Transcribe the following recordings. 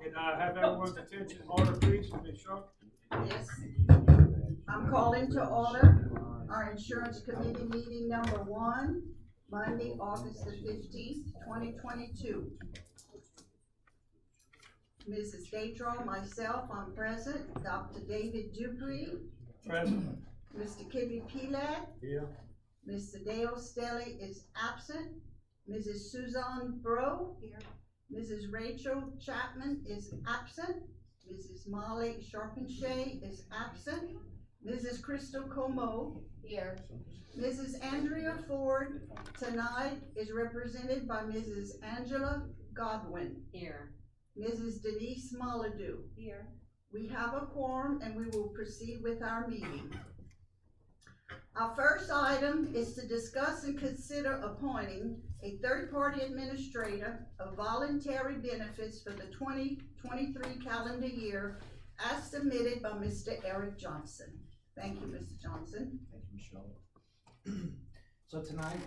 Can I have everyone's attention in order, please, Ms. Shaw? Yes. I'm calling to order our insurance committee meeting number 1, Monday, August the 15th, 2022. Mrs. Datrell, myself, I'm present. Dr. David Dupree, Present. Mr. Kibby Pilat, Here. Mr. Dale Stelly is absent. Mrs. Suzanne Bro, here. Mrs. Rachel Chapman is absent. Mrs. Molly Sharpenshay is absent. Mrs. Crystal Como, here. Mrs. Andrea Ford tonight is represented by Mrs. Angela Godwin, Here. Mrs. Denise Molyneux. Here. We have a quorum and we will proceed with our meeting. Our first item is to discuss and consider appointing a third-party administrator of voluntary benefits for the 2023 calendar year as submitted by Mr. Eric Johnson. Thank you, Mr. Johnson. Thank you, Michelle. So tonight,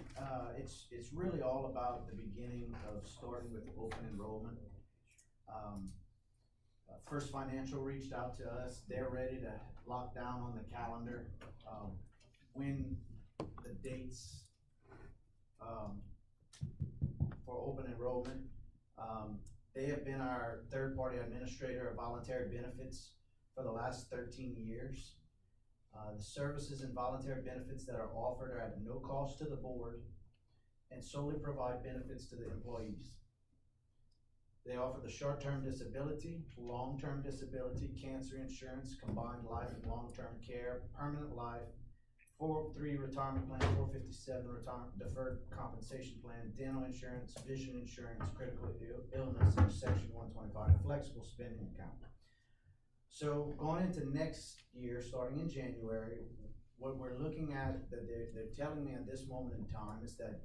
it's really all about the beginning of starting with open enrollment. First Financial reached out to us. They're ready to lock down on the calendar when the dates for open enrollment. They have been our third-party administrator of voluntary benefits for the last 13 years. The services and voluntary benefits that are offered are at no cost to the board and solely provide benefits to the employees. They offer the short-term disability, long-term disability, cancer insurance, combined life and long-term care, permanent life, 403 retirement plan, 457 retirement deferred compensation plan, dental insurance, vision insurance, critical illness, and section 125 flexible spending account. So going into next year, starting in January, what we're looking at that they're telling me at this moment in time is that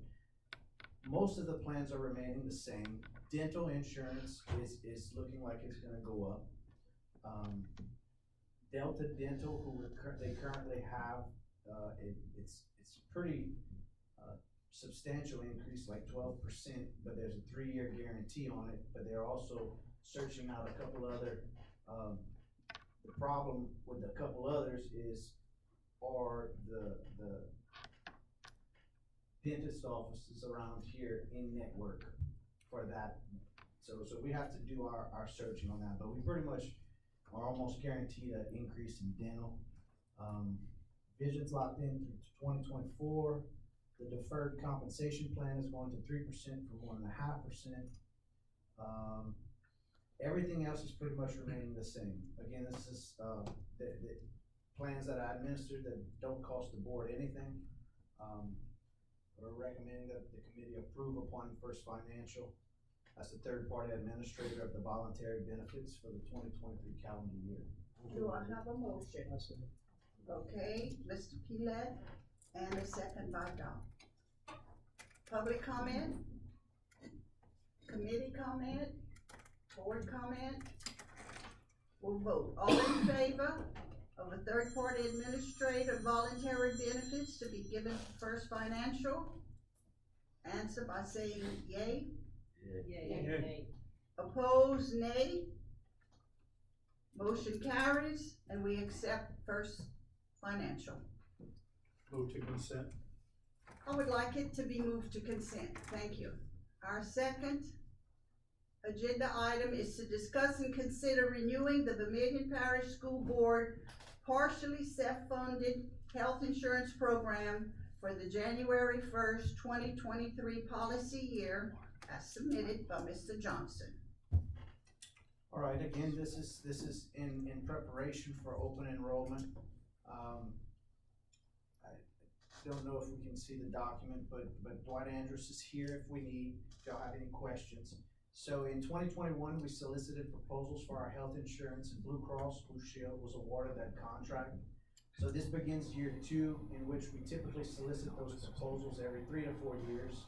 most of the plans are remaining the same. Dental insurance is looking like it's gonna go up. Delta Dental, who they currently have, it's pretty substantial increase, like 12%, but there's a 3-year guarantee on it. But they're also searching out a couple other. The problem with a couple others are the dentist offices around here in network for that. So we have to do our searching on that, but we pretty much are almost guaranteed an increase in dental. Vision's locked in through 2024. The deferred compensation plan is going to 3% from 1.5%. Everything else is pretty much remaining the same. Again, this is the plans that I administered that don't cost the board anything. We're recommending that the committee approve upon First Financial as the third-party administrator of the voluntary benefits for the 2023 calendar year. Do I have a motion? Okay, Mr. Pilat, and a second by Don. Public comment? Committee comment? Board comment? We'll vote. All in favor of a third-party administrator voluntary benefits to be given to First Financial? Answer by saying yay. Yay. Opposed, nay. Motion carries, and we accept First Financial. Move to consent. I would like it to be moved to consent. Thank you. Our second agenda item is to discuss and consider renewing the Vermilion Parish School Board partially self-funded health insurance program for the January 1st, 2023 policy year as submitted by Mr. Johnson. All right, again, this is in preparation for open enrollment. I don't know if we can see the document, but Dwight Andrews is here if we need, if y'all have any questions. So in 2021, we solicited proposals for our health insurance, and Blue Cross Blue Shield was awarded that contract. So this begins year 2, in which we typically solicit those proposals every 3 to 4 years.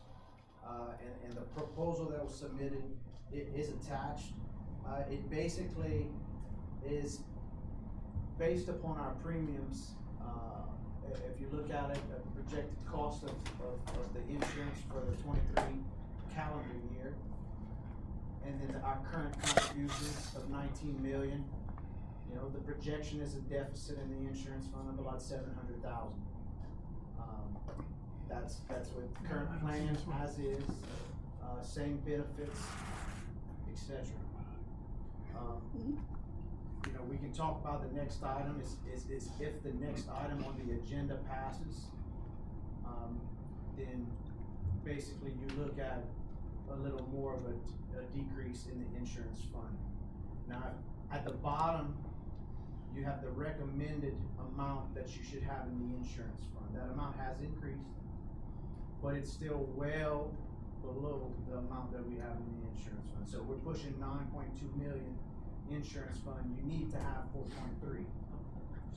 And the proposal that was submitted is attached. It basically is based upon our premiums. If you look at it, the projected cost of the insurance for the 23 calendar year, and and our current contributions of 19 million, you know, the projection is a deficit in the insurance fund of about 700,000. That's with current plans as is, same benefits, et cetera. You know, we can talk about the next item, is if the next item on the agenda passes, then basically you look at a little more of a decrease in the insurance fund. Now, at the bottom, you have the recommended amount that you should have in the insurance fund. That amount has increased, but it's still well below the amount that we have in the insurance fund. So we're pushing 9.2 million insurance fund. You need to have 4.3.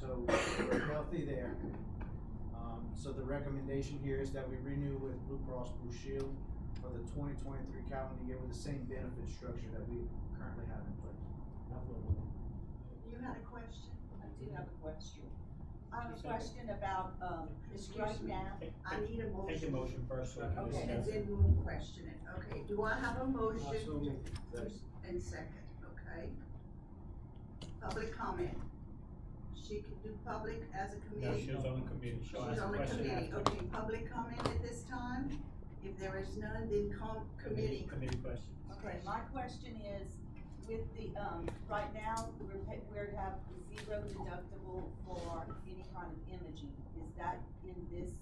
So we're healthy there. So the recommendation here is that we renew with Blue Cross Blue Shield for the 2023 calendar year with the same benefit structure that we currently have in place. You had a question? I do have a question. I have a question about, Excuse right me. now, I need a Take the motion. motion first, so we can Okay, And discuss it. then we'll question it. Okay, do I have a motion So, and second, okay? Public comment. She can do public as a No, committee? she was on the committee, she'll She's ask a on the question committee, after. okay, public comment at this time? If there is none, then committee. Committee question. okay, my question is, with the, right now, we're have 0 deductible for any kind of imaging. Is that in this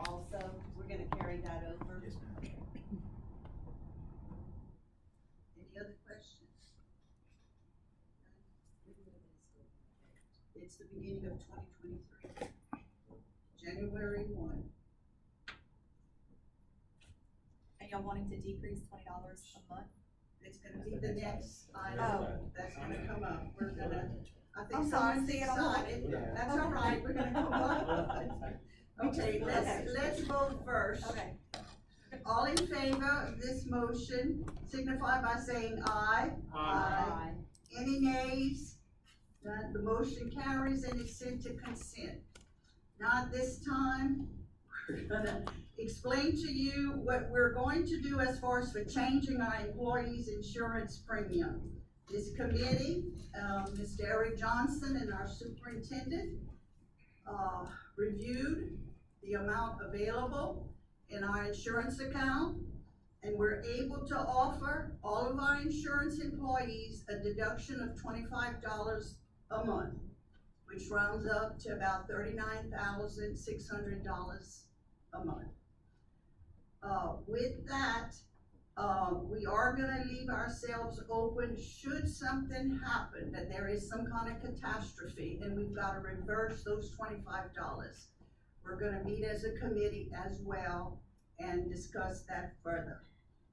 also? We're gonna carry that over? Yes, ma'am. Any other questions? It's the beginning of 2023. January 1. And y'all wanting to decrease $20 a month? It's gonna be the next item Oh. that's gonna come up. We're gonna, I think I'm sorry, someone's see it on. decided. Yeah. That's all right, we're gonna come up. Okay, let's vote first. Okay. All in favor of this motion signify by saying aye. Aye. Any nays? None. The motion carries and is sent to consent. Now at this time, we're gonna explain to you what we're going to do as far as for changing our employees' insurance premium. This committee, Mr. Eric Johnson and our superintendent, reviewed the amount available in our insurance account, and we're able to offer all of our insurance employees a deduction of $25 a month, which rounds up to about $39,600 a month. With that, we are gonna leave ourselves open should something happen, that there is some kind of catastrophe, and we've gotta reverse those $25. We're gonna meet as a committee as well and discuss that further.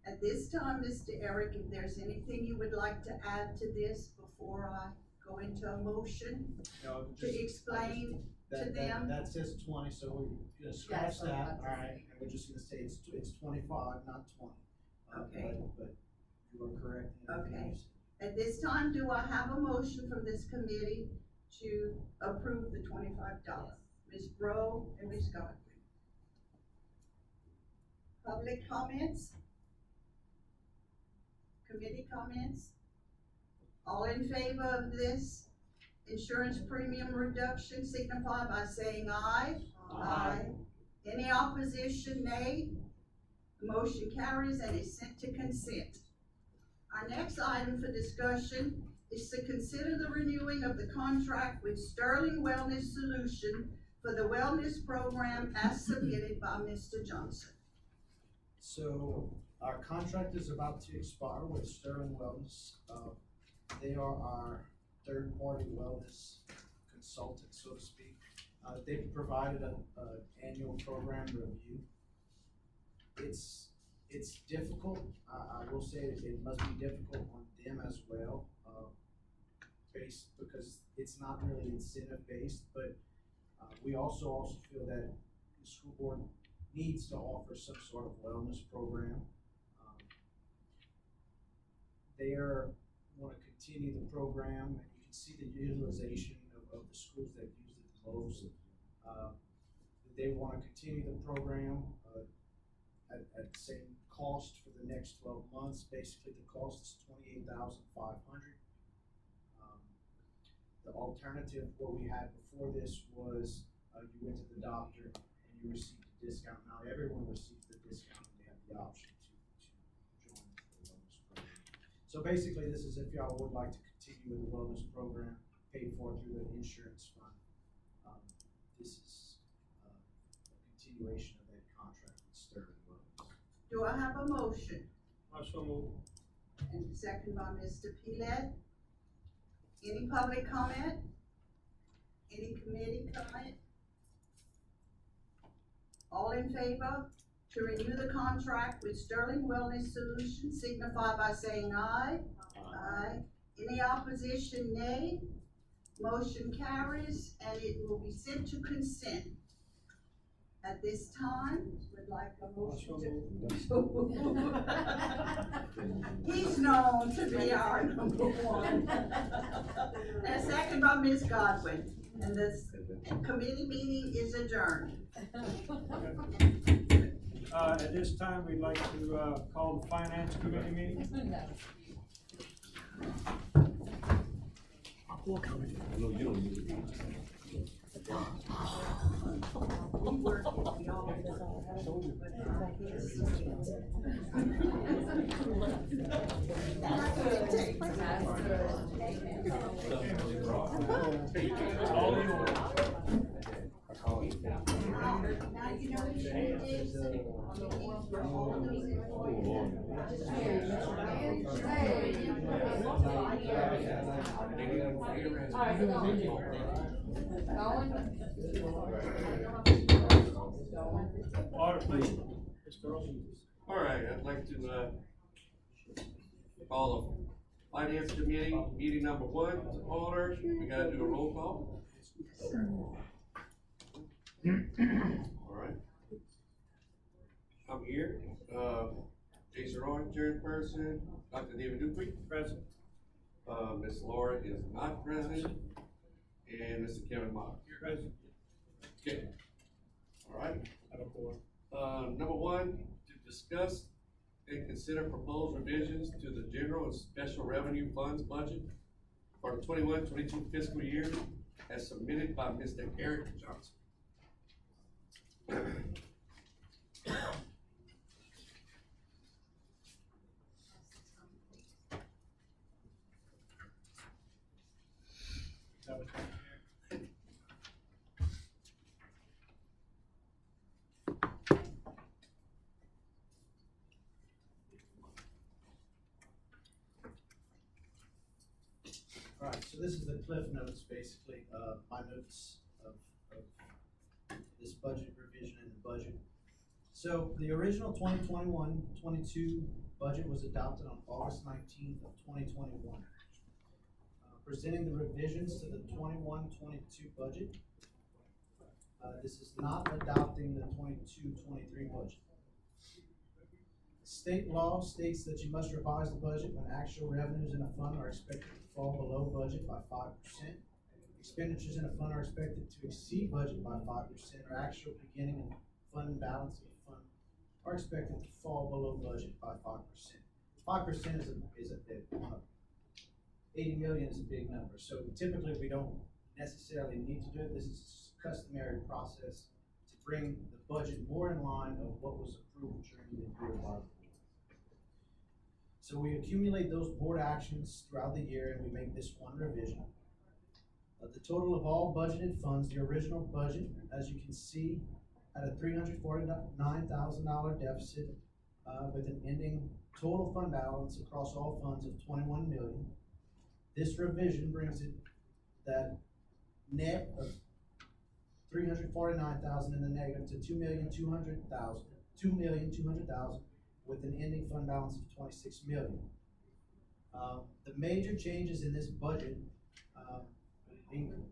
At this time, Mr. Eric, if there's anything you would like to add to this before I go into a motion No, to explain to them? That says 20, so we're gonna scratch so that, that's- alright, and we're just gonna say it's 25, not 20. Okay. But you are correct. in everything Okay. you said. At this time, do I have a motion from this committee to approve the $25? Ms. Rowe and Ms. Godwin. Public comments? Committee comments? All in favor of this insurance premium reduction signify by saying aye. Aye. Any opposition, nay? The motion carries and is sent to consent. Our next item for discussion is to consider the renewing of the contract with Sterling Wellness Solution for the wellness program as submitted by Mr. Johnson. So, our contract is about to expire with Sterling Wellness. They are our third-party wellness consultant, so to speak. They've provided a annual program review. It's difficult, I will say it must be difficult on them as well, because it's not really incentive-based, but we also feel that the school board needs to offer some sort of wellness program. They wanna continue the program, and you can see the utilization of the schools that use it the most. They wanna continue the program, at the same cost for the next 12 months. Basically, the cost is $28,500. The alternative, what we had before this was, you went to the doctor and you received a discount. Now, everyone receives the discount and they have the option to join the wellness program. So basically, this is if y'all would like to continue with the wellness program, paid for through the insurance fund. This is a continuation of that contract with Sterling Wellness. Do I have a motion? Also move. And second by Mr. Pilat. Any public comment? Any committee comment? All in favor to renew the contract with Sterling Wellness Solutions signify by saying aye. Aye. Any opposition, nay? Motion carries and it will be sent to consent. At this time, would like a motion to. He's known to be our number one. And second by Ms. Godwin, and this committee meeting is adjourned. At this time, we'd like to, call the finance committee meeting. All in order. Now you know what she is. For all those Order, please. Mr. Earl. All right, I'd like to, call the finance committee, meeting number 1 to order. We gotta do a roll call. All right. I'm here, Jason Roy, chairperson, Dr. David Dupuy, Present. Ms. Laura is not present, and Mr. Kevin Mock. Present. Okay. All right. Have a four. Number 1, to discuss and consider proposed revisions to the general and special revenue funds budget for the 21-22 fiscal year as submitted by Mr. Eric Johnson. Have a Alright, so this is the cliff notes, basically, my notes of this budget revision in the budget. So the original 2021-22 budget was adopted on August 19th of 2021. Presenting the revisions to the 21-22 budget. This is not adopting the 22-23 budget. State law states that you must revise the budget when actual revenues in a fund are expected to fall below budget by 5%. Expenditures in a fund are expected to exceed budget by 5%, or actual beginning and fund balance of the fund are expected to fall below budget by 5%. 5% is a big number. 80 million is a big number, so typically we don't necessarily need to do it. This is a customary process to bring the budget more in line of what was approved during the year by the board. So we accumulate those board actions throughout the year and we make this one revision. The total of all budgeted funds, the original budget, as you can see, had a $349,000 deficit with an ending total fund balance across all funds of $21 million. This revision brings it that net of $349,000 in the negative to $2,200,000 with an ending fund balance of $26 million. The major changes in this budget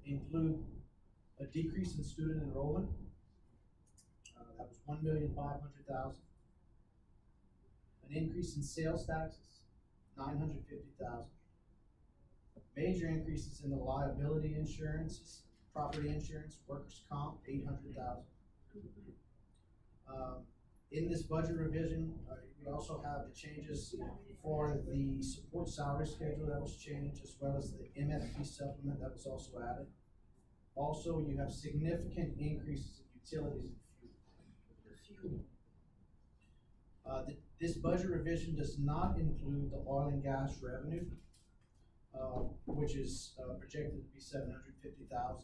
include a decrease in student enrollment. That was $1,500,000. An increase in sales taxes, $950,000. Major increases in the liability insurances, property insurance, workers' comp, $800,000. In this budget revision, we also have the changes for the support salary schedule that was changed, as well as the MFP supplement that was also added. Also, you have significant increases in utilities and fuel. This budget revision does not include the oil and gas revenue, which is projected to be $750,000.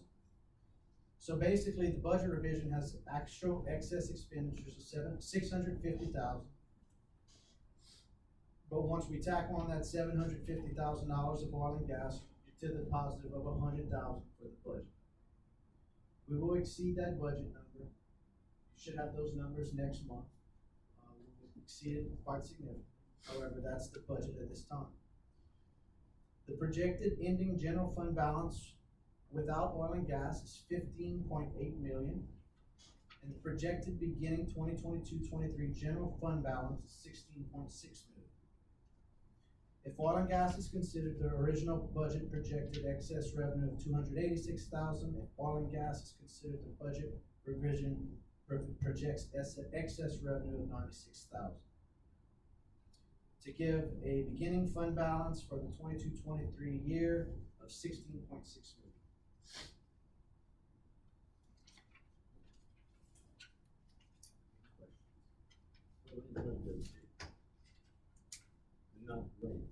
So basically, the budget revision has actual excess expenditures of $650,000. But once we tack on that $750,000 of oil and gas, you're to the positive of $100,000 for the budget. We will exceed that budget number. You should have those numbers next month. We will exceed it quite significantly. However, that's the budget at this time. The projected ending general fund balance without oil and gas is $15.8 million. And the projected beginning 2022-23 general fund balance is $16.6 million. If oil and gas is considered, the original budget projected excess revenue of $286,000. If oil and gas is considered, the budget revision projects excess revenue of $96,000. To give a beginning fund balance for the 22-23 year of $16.6 million. Not great.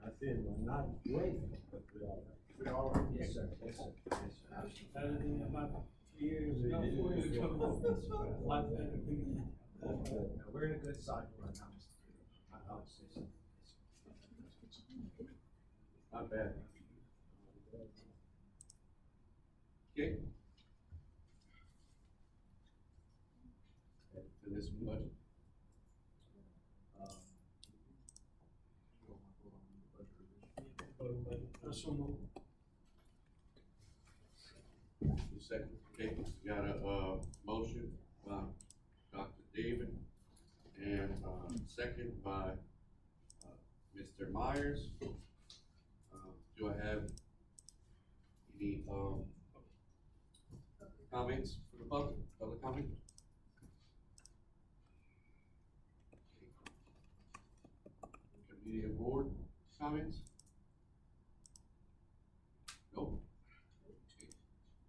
I said, we're not great, but we're all right. We're all right. Yes, sir. Yes, sir. Yes, sir. Absolutely. Better than about 3 years ago, 4 years ago. Lot better. No, we're in a good cycle right now, Mr. Peter. I would say so. Not bad. Okay. For this budget. So moved. Second, okay, we got a, motion by Dr. David and, second by, Mr. Myers. Do I have any, comments from the public, public comment? Committee of board comments? Nope. Okay.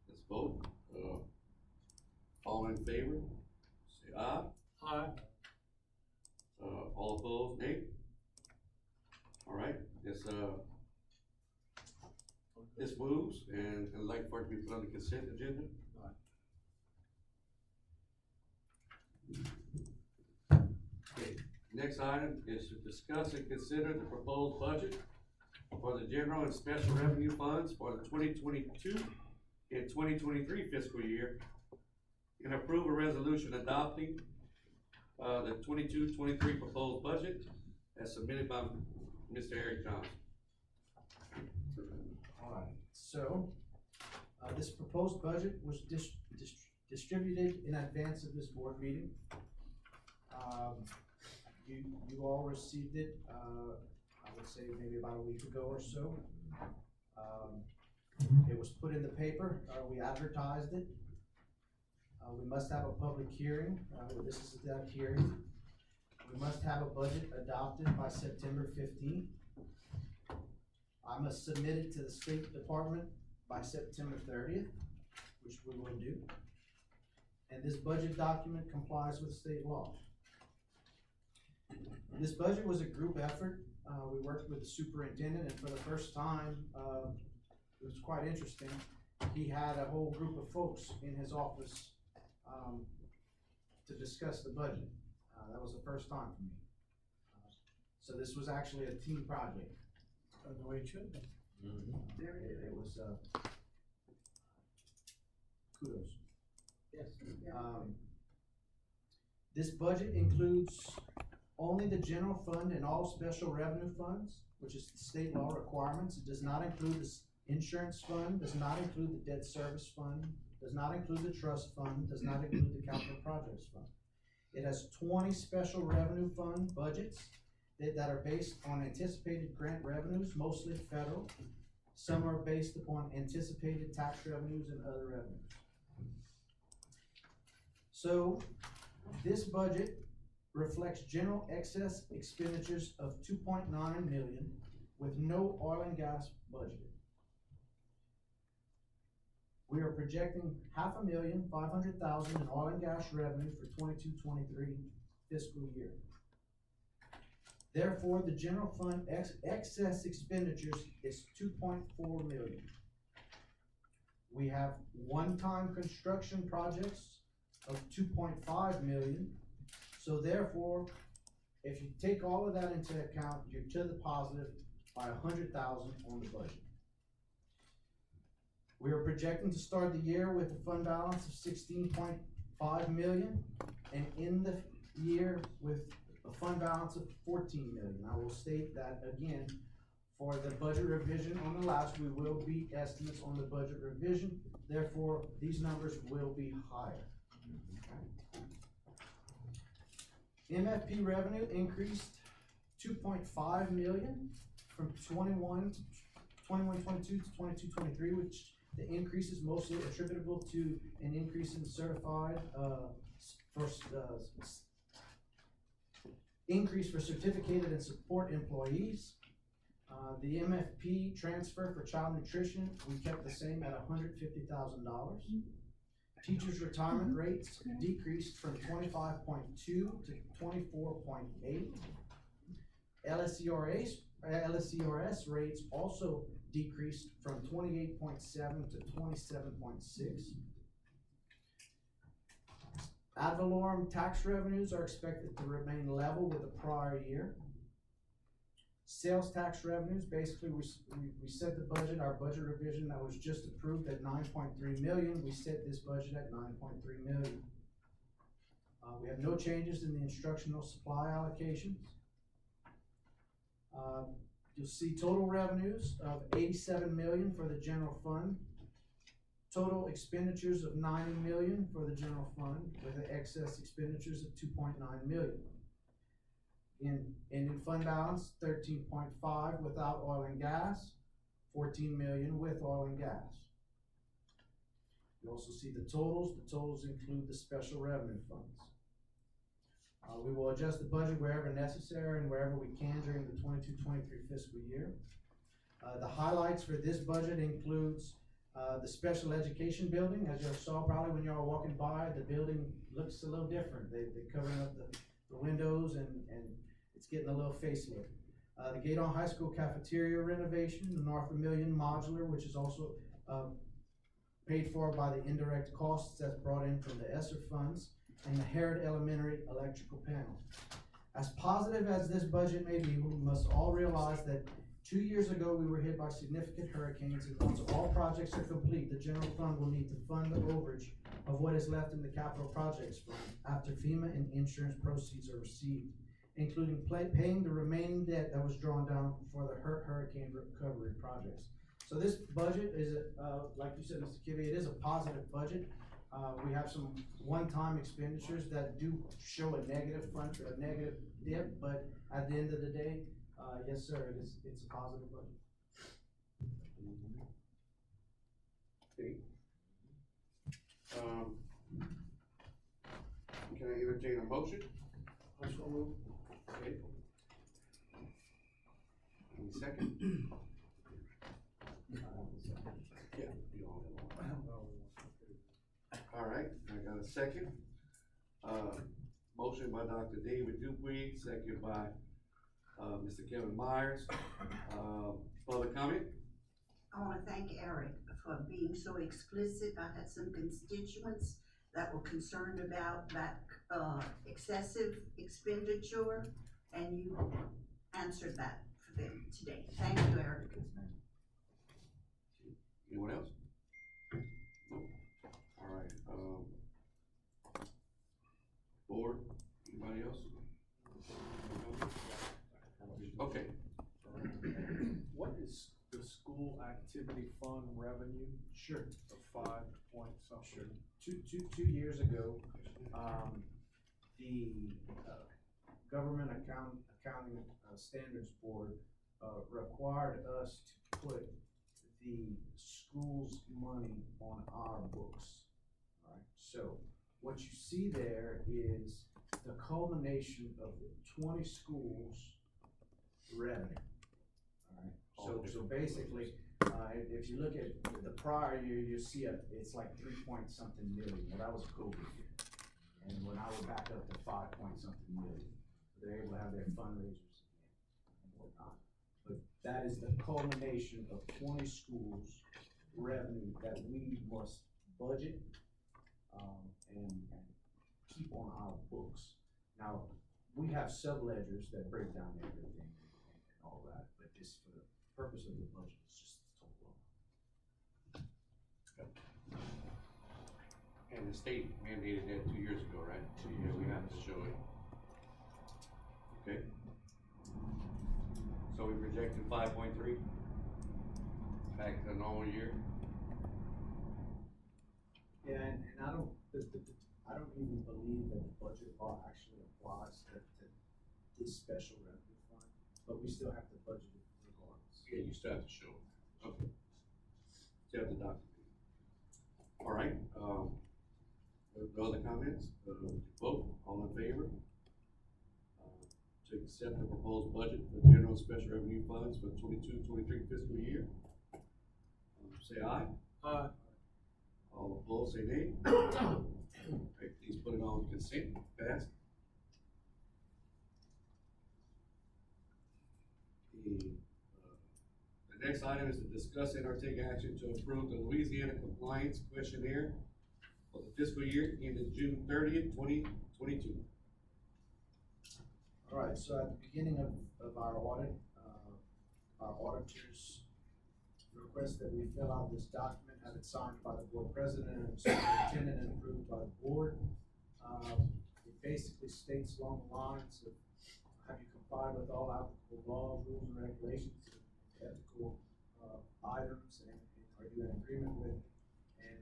Let's vote. All in favor, say aye. Aye. All opposed, nay? All right, this moves, and I'd like for it to be put on the consent agenda. Okay, next item is to discuss and consider the proposed budget for the general and special revenue funds for the 2022 and 2023 fiscal year, and approve a resolution adopting the 22-23 proposed budget as submitted by Mr. Eric Johnson. Alright, so, this proposed budget was distributed in advance of this board meeting. You all received it, I would say maybe about a week ago or so. It was put in the paper, we advertised it. We must have a public hearing, this is that hearing. We must have a budget adopted by September 15th. I must submit it to the State Department by September 30th, which we will do. And this budget document complies with state law. This budget was a group effort. We worked with the superintendent, and for the first time, it was quite interesting. He had a whole group of folks in his office to discuss the budget. That was the first time for me. So this was actually a team project. That's the way it should be. It was, kudos. Yes. This budget includes only the general fund and all special revenue funds, which is the state law requirements. It does not include the insurance fund, does not include the debt service fund, does not include the trust fund, does not include the capital projects fund. It has 20 special revenue fund budgets that are based on anticipated grant revenues, mostly federal. Some are based upon anticipated tax revenues and other revenues. So, this budget reflects general excess expenditures of 2.9 million with no oil and gas budgeted. We are projecting $500,000 in oil and gas revenue for 22-23 fiscal year. Therefore, the general fund excess expenditures is 2.4 million. We have one-time construction projects of 2.5 million. So therefore, if you take all of that into account, you're to the positive by 100,000 on the budget. We are projecting to start the year with a fund balance of 16.5 million and end the year with a fund balance of 14 million. I will state that again, for the budget revision on the last, we will beat estimates on the budget revision. Therefore, these numbers will be higher. MFP revenue increased 2.5 million from 21-22 to 22-23, which the increase is mostly attributable to an increase in certified, increase for certificated and support employees. The MFP transfer for child nutrition, we kept the same at $150,000. Teachers' retirement rates decreased from 25.2 to 24.8. LSCRS rates also decreased from 28.7 to 27.6. Ad valorem tax revenues are expected to remain level with the prior year. Sales tax revenues, basically we set the budget, our budget revision that was just approved at 9.3 million, we set this budget at 9.3 million. We have no changes in the instructional supply allocations. You'll see total revenues of 87 million for the general fund. Total expenditures of 90 million for the general fund with an excess expenditures of 2.9 million. In fund balance, 13.5 without oil and gas, 14 million with oil and gas. You also see the totals include the special revenue funds. We will adjust the budget wherever necessary and wherever we can during the 22-23 fiscal year. The highlights for this budget includes the special education building. As you saw probably when you all walking by, the building looks a little different. They're covering up the windows and it's getting a little facelift. The Gaydon High School cafeteria renovation, the North Vermilion modular, which is also paid for by the indirect costs that's brought in from the ESSER funds, and the Herod Elementary electrical panel. As positive as this budget may be, we must all realize that 2 years ago we were hit by significant hurricanes, and once all projects are complete, the general fund will need to fund the overage of what is left in the capital projects fund after FEMA and insurance proceeds are received, including paying the remaining debt that was drawn down for the hurricane recovery projects. So this budget is, like you said, Mr. Kivy, it is a positive budget. We have some one-time expenditures that do show a negative dip, but at the end of the day, yes, sir, it's a positive budget. Okay. Can I entertain a motion? Okay. Any second? Yeah, you all have one. All right, I got a second. Motion by Dr. David Dupuy, second by, Mr. Kevin Myers. Public comment? I wanna thank Eric for being so explicit. I had some constituents that were concerned about that, excessive expenditure, and you answered that for them today. Thank you, Eric. Anyone else? No? All right, board, anybody else? Okay, What is the school activity fund revenue Sure. of 5 point something? Two years ago, the Government Accounting Standards Board required us to put the school's money on our books. Alright, so what you see there is the culmination of the 20 schools' revenue. Alright, so basically, if you look at the prior year, you see it's like 3-point-something million, well, that was a COVID year. And when I would back up to 5-point-something million, they're able to have their fundraisers and whatnot. But that is the culmination of 20 schools' revenue that we must budget, and keep on our books. Now, we have subledgers that break down everything and all that, but just for the purpose of the budget, it's just total. And the state mandated that 2 years ago, right? 2 years, we have to show it. Okay. So we projected 5.3 back to the normal year. Yeah, and I don't, I don't even believe that the budget law actually applies to this special revenue fund, but we still have to budget it regardless. Yeah, you still have to show it. Okay. Still have to document. All right, no other comments? Vote, all in favor? To accept the proposed budget for general and special revenue funds for 22-23 fiscal year. Say aye. Aye. All opposed, say nay. Okay, please put it on consent, passed. The next item is to discuss and or take action to approve the Louisiana Compliance Questionnaire for the fiscal year ended June 30th, 2022. All right, so at the beginning of our audit, our auditors request that we fill out this document, have it signed by the board president and superintendent and approved by the board. It basically states along the lines of, have you complied with all applicable laws, rules, and regulations, ethical items, and are you in agreement with? And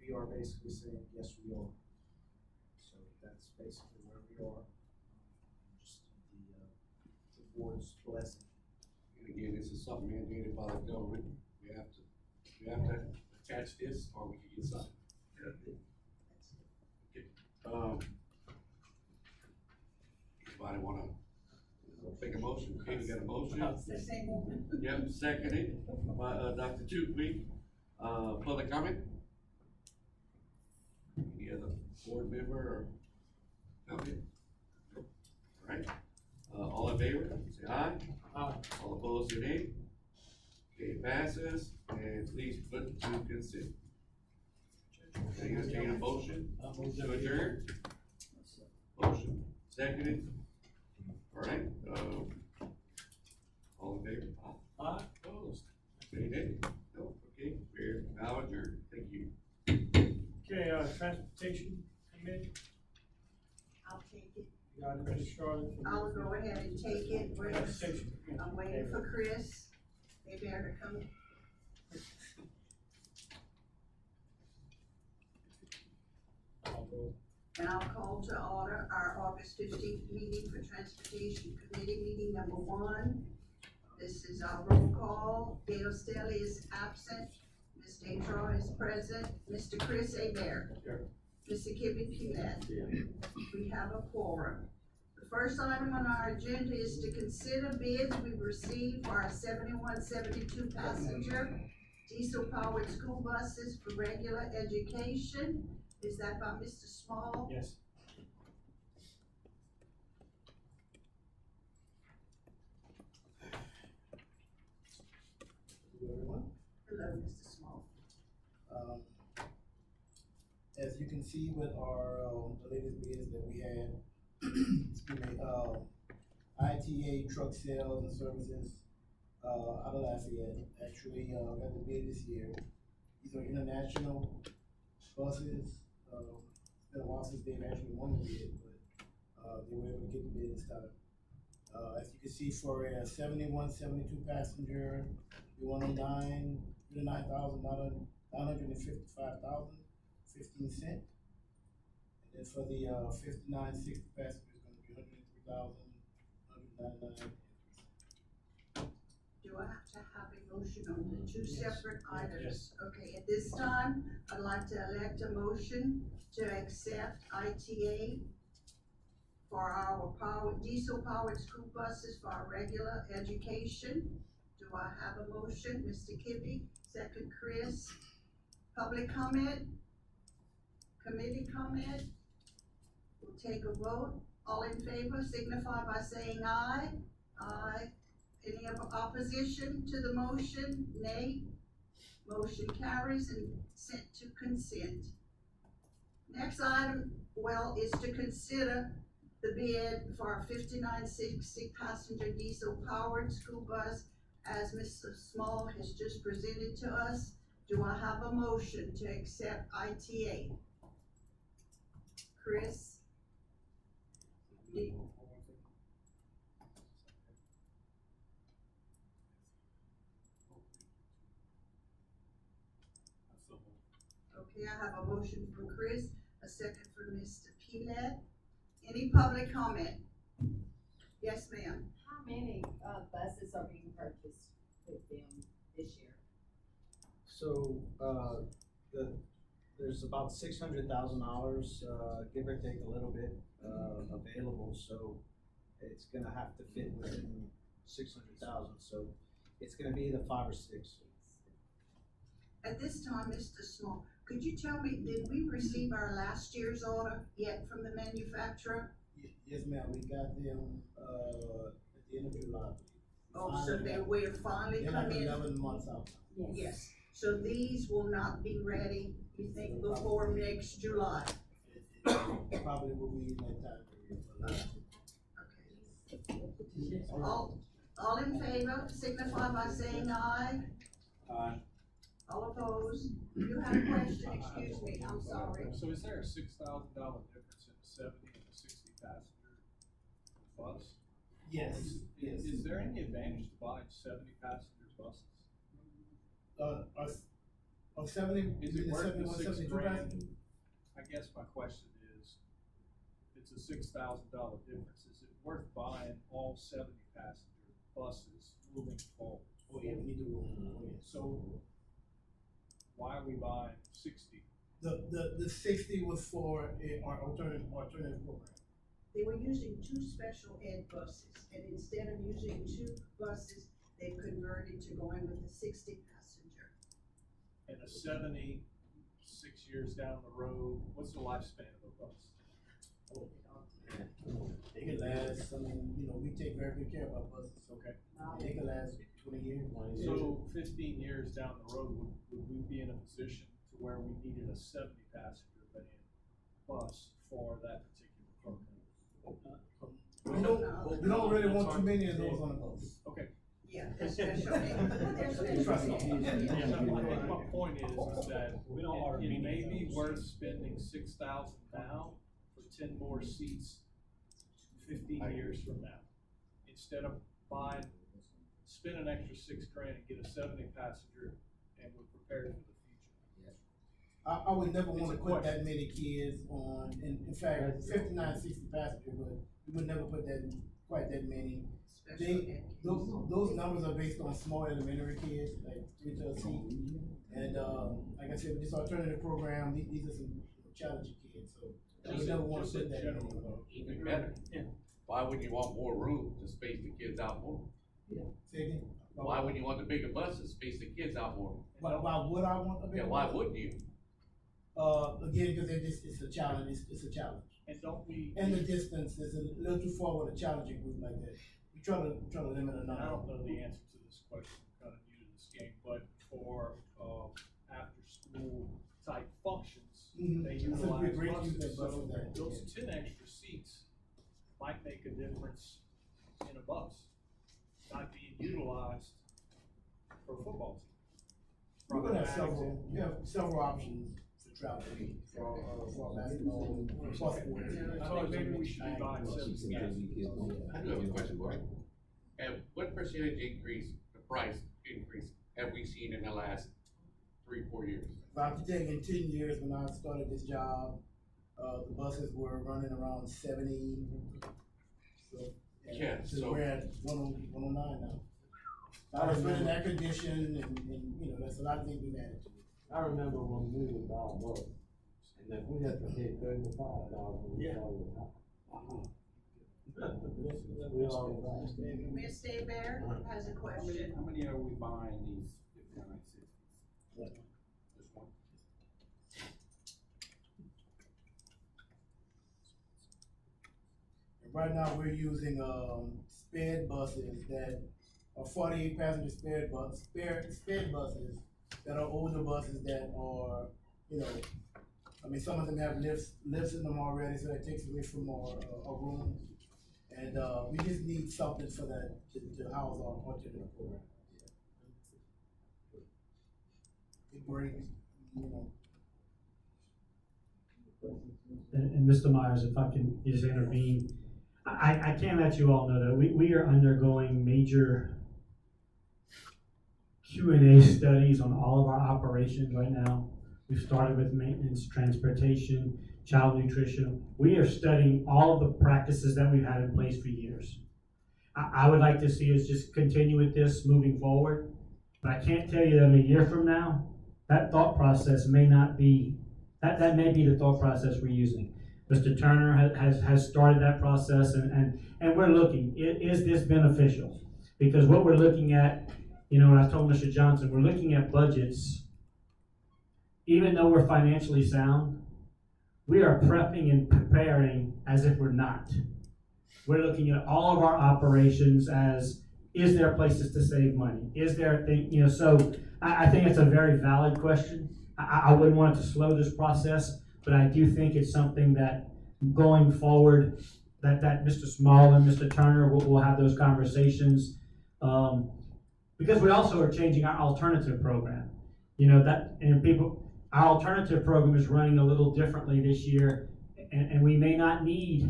we are basically saying, yes, we are. So that's basically where we are. Just the board's blessing. And again, this is something mandated by the government. We have to attach this or we can get signed. Okay. Anybody wanna make a motion? Okay, we got a motion. It's the same woman. Yep, seconded by, Dr. Tupee. Public comment? Any other board member or comment? All right, all in favor, say aye. Aye. All opposed, say nay. Okay, it passes, and please put to consent. Okay, entertain a motion to adjourn. Motion, seconded. All right, all in favor? Aye. Opposed? Any nay? No, okay, we're now adjourned, thank you. Okay, transportation committee, I'll take it. you got it, Ms. Charlotte? I'll go ahead and take it. Transportation committee. I'm waiting for Chris. They better come. I'll go. And I'll call to order our August 15th meeting for Transportation Committee, meeting number 1. This is our roll call. Dale Stelly is absent. Ms. Detroit is present. Mr. Chris Abear. Here. Mr. Kibby Pumet. We have a quorum. The first item on our agenda is to consider bids we received for our 7172 passenger diesel powered school buses for regular education. Is that by Mr. Small? Yes. Everyone? Hello, Mr. Small. As you can see with our, the latest bids that we had, excuse me, ITA truck sales and services, out of Lafayette, actually, got the bid this year. These are international buses, it's been a while since they've actually won the bid, but, they were able to get the bid this time. As you can see, for a 7172 passenger, we won on $9,955.15. And then for the 5960 passenger, it's gonna be $103,199. Do I have to have a motion on the two separate items? Yes. Okay, at this time, I'd like to elect a motion to accept ITA for our diesel powered school buses for our regular education. Do I have a motion? Mr. Kippy, second Chris. Public comment? Committee comment? We'll take a vote. All in favor signify by saying aye. Aye. Any opposition to the motion? Nay. Motion carries and sent to consent. Next item, is to consider the bid for our 5960 passenger diesel powered school bus as Mr. Small has just presented to us. Do I have a motion to accept ITA? Chris? Okay, I have a motion from Chris, a second from Mr. Pilat. Any public comment? Yes, ma'am. How many, buses are being purchased with them this year? So, there's about $600,000, give or take a little bit, available, so it's gonna have to fit within 600,000, so it's gonna be the 5 or 6. At this time, Mr. Small, could you tell me, did we receive our last year's order yet from the manufacturer? Yes, ma'am, we got them, at the end of July. Oh, so we're finally They're like coming in? 11 months out. Yes, so these will not be ready, you think, before next July? It probably will be in that time period for last. Okay. All in favor, signify by saying aye. Aye. All opposed? You have a question, excuse me, I'm sorry. So is there a $6,000 difference in the 70 and the 60 passenger bus? Yes, yes. Is there any advantage to buying 70 passenger buses? Of 70, Is it worth the 71, 6 72 grand? passenger? I guess my question is, it's a $6,000 difference, is it worth buying all 70 passenger buses moving forward? Oh, yeah, we need to, oh, yeah. So why are we buying 60? The 60 was for our alternative program. They were using 2 special ed buses, and instead of using 2 buses, they converted to going with the 60 passenger. And a 70, 6 years down the road, what's the lifespan of a bus? They can last, I mean, we take very good care of our buses, Okay. they can last 20 years. So 15 years down the road, would we be in a position to where we needed a 70 passenger van bus for that particular program? We don't really want too many of those on the bus. Okay. Yeah, they're special ed. They're special Trust me. ed. I think my point is that We don't order it many may of be those. worth spending 6,000 now for 10 more seats 15 years from now. Instead of spend an extra $6 grand and get a 70 passenger and we're prepared for the future. I would never It's wanna a put question. that many kids on, in fact, 59, 60 passenger, but we would never put quite that many. Special ed. Those numbers are based on small elementary kids, like 3 to a seat. And, like I said, with this alternative program, these are some challenging kids, so I would never wanna Just put in that general, many. though. Even better. Yeah. Why wouldn't you want more room to space the kids out more? Say again? Why wouldn't you want the bigger buses, space the kids out more? Why would I want a bigger? Yeah, why bus? wouldn't you? Again, because it's a challenge, it's a challenge. And don't we? And the distance is a little too far with a challenging group like that. We try to limit the I number. don't know the answer to this question, I'm kind of new to this game, but for, after-school type functions, Mhm. they That's a utilize great buses, use of so buses there. those 10 extra seats might make a difference in a bus, not being utilized for a football team. We're gonna have several options for travel, for basketball, for sports. I think maybe we should be buying 70 passenger. I do have a question for you. And what percentage the price increase have we seen in the last 3-4 years? If I have to take in 10 years, when I started this job, the buses were running around 70. So, Yeah, so so- we're at 109 now. I was in that condition and, that's a lot of things we've added to it. I remember when we would buy a bus, and And if we have to pay $35,000, we Yeah. always have. We always have. Ms. Bear has a question. How many are we buying these 5960s? Just one? And right now, we're using, sped buses that are 48 passenger sped buses that are older buses that are, you know, I mean, some of them have lifts in them already, so that takes away from our room. And, we just need something for that, to house our alternate program. It brings, you know. And Mr. Myers, if I can just intervene, I can't let you all know that we are undergoing major Q&A studies on all of our operations right now. We've started with maintenance, transportation, child nutrition. We are studying all of the practices that we've had in place for years. I would like to see us just continue with this moving forward, but I can't tell you that a year from now, that thought process may not be, that may be the thought process we're using. Mr. Turner has started that process, and we're looking, is this beneficial? Because what we're looking at, you know, I told Mr. Johnson, we're looking at budgets. Even though we're financially sound, we are prepping and preparing as if we're not. We're looking at all of our operations as, is there places to save money? Is there a thing, you know, so I think it's a very valid question. I wouldn't want it to slow this process, but I do think it's something that going forward, that Mr. Small and Mr. Turner will have those conversations. Because we also are changing our alternative program. You know, our alternative program is running a little differently this year, and we may not need,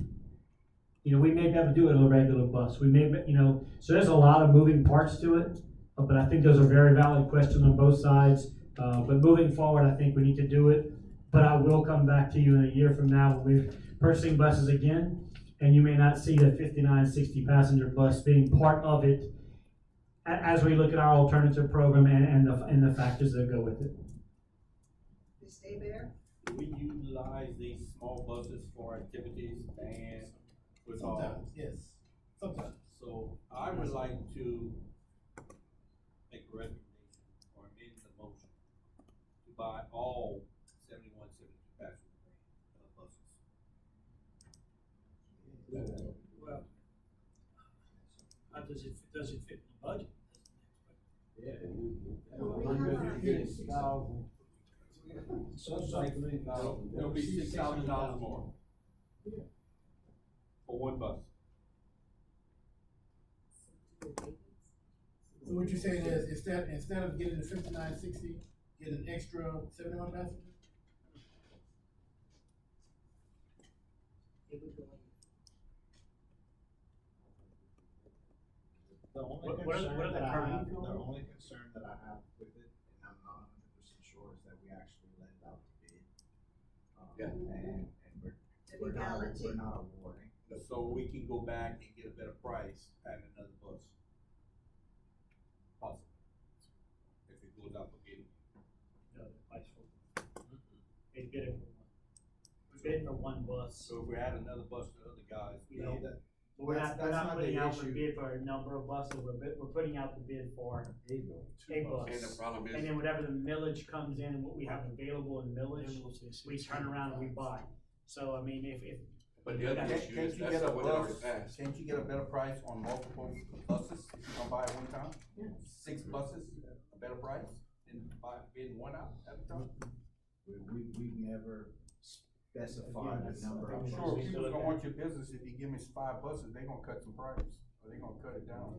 you know, we may have to do it on a regular bus. We may, you know, so there's a lot of moving parts to it, but I think those are very valid questions on both sides. But moving forward, I think we need to do it. But I will come back to you in a year from now when we're purchasing buses again, and you may not see the 5960 passenger bus being part of it as we look at our alternative program and the factors that go with it. Ms. Bear? Do we utilize these small buses for activities and with all? Sometimes, yes, sometimes. So I would like to make a recommendation or amend the motion to buy all 7172 passenger buses. Well, how does it fit in the budget? Yeah. Well, we have our- 150,000. So it's like $3,000. It'll be $6,000 more. For one bus. So what you're saying is, instead of getting the 5960, get an extra 71 passenger? The only What are concern the that I current- have, the only concern that I have with it, and I'm not 100% sure, is that we actually let it out to bid. Yeah. And The we're not legality. awarding. So we can go back and get a better price at another bus. Possible. If it goes out for bid. We bid for one bus. So if we add another bus to other guys, You know, that- But we're That's not not putting the out the issue. bid for a number of buses, we're putting out the bid for a And the bus. problem And is, then whatever the millage comes in, and what we have available in millage, we turn around and we buy. So, I mean, if but the other Can't- issue Can't is, you that's get a not what it already bus, passed. can't you get a better price on multiple buses if you come buy at one time? 6 buses, a better price, than bidding one out at a time? We've never specified the number of Sure, buses. people don't want your business, if you give me 5 buses, they gonna cut some price, or they gonna cut it down.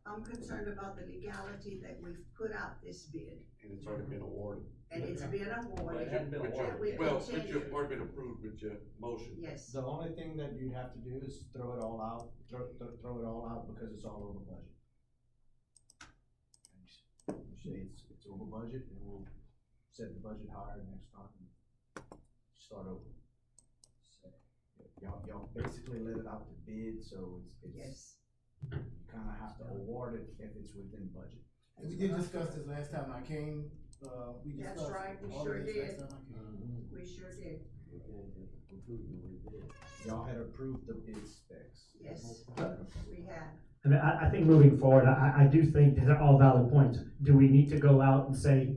I'm concerned about the legality that we've put out this bid, And it's already been awarded. and it's been awarded. it hasn't been But awarded. And we but continue. you've already been approved with your motion. Yes, The only thing that you'd have to do is throw it all out, throw it all out because it's all over budget. And you say it's over budget, and we'll set the budget higher next time and start over. So, y'all basically let it out to bid, so it's, yes. you kinda have to award it if it's within budget. And we did discuss this last time I came, we That's discussed right, we all sure of this did. last time I came. We sure did. We can't just conclude it with this. Y'all had approved the bid specs. Yes, we have. And I think moving forward, I do think these are all valid points. Do we need to go out and say,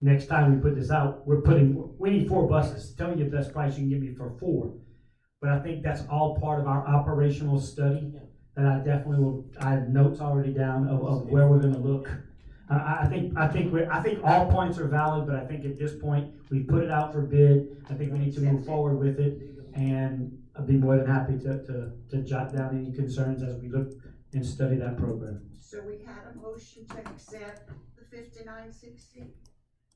next time we put this out, we need 4 buses. Tell me the best price you can give me for 4. But I think that's all part of our operational study that I definitely will, I have notes already down of where we're gonna look. I think all points are valid, but I think at this point, we put it out for bid. I think we need to move forward with it, and I'd be more than happy to jot down any concerns as we look and study that program. So we had a motion to accept the 5960?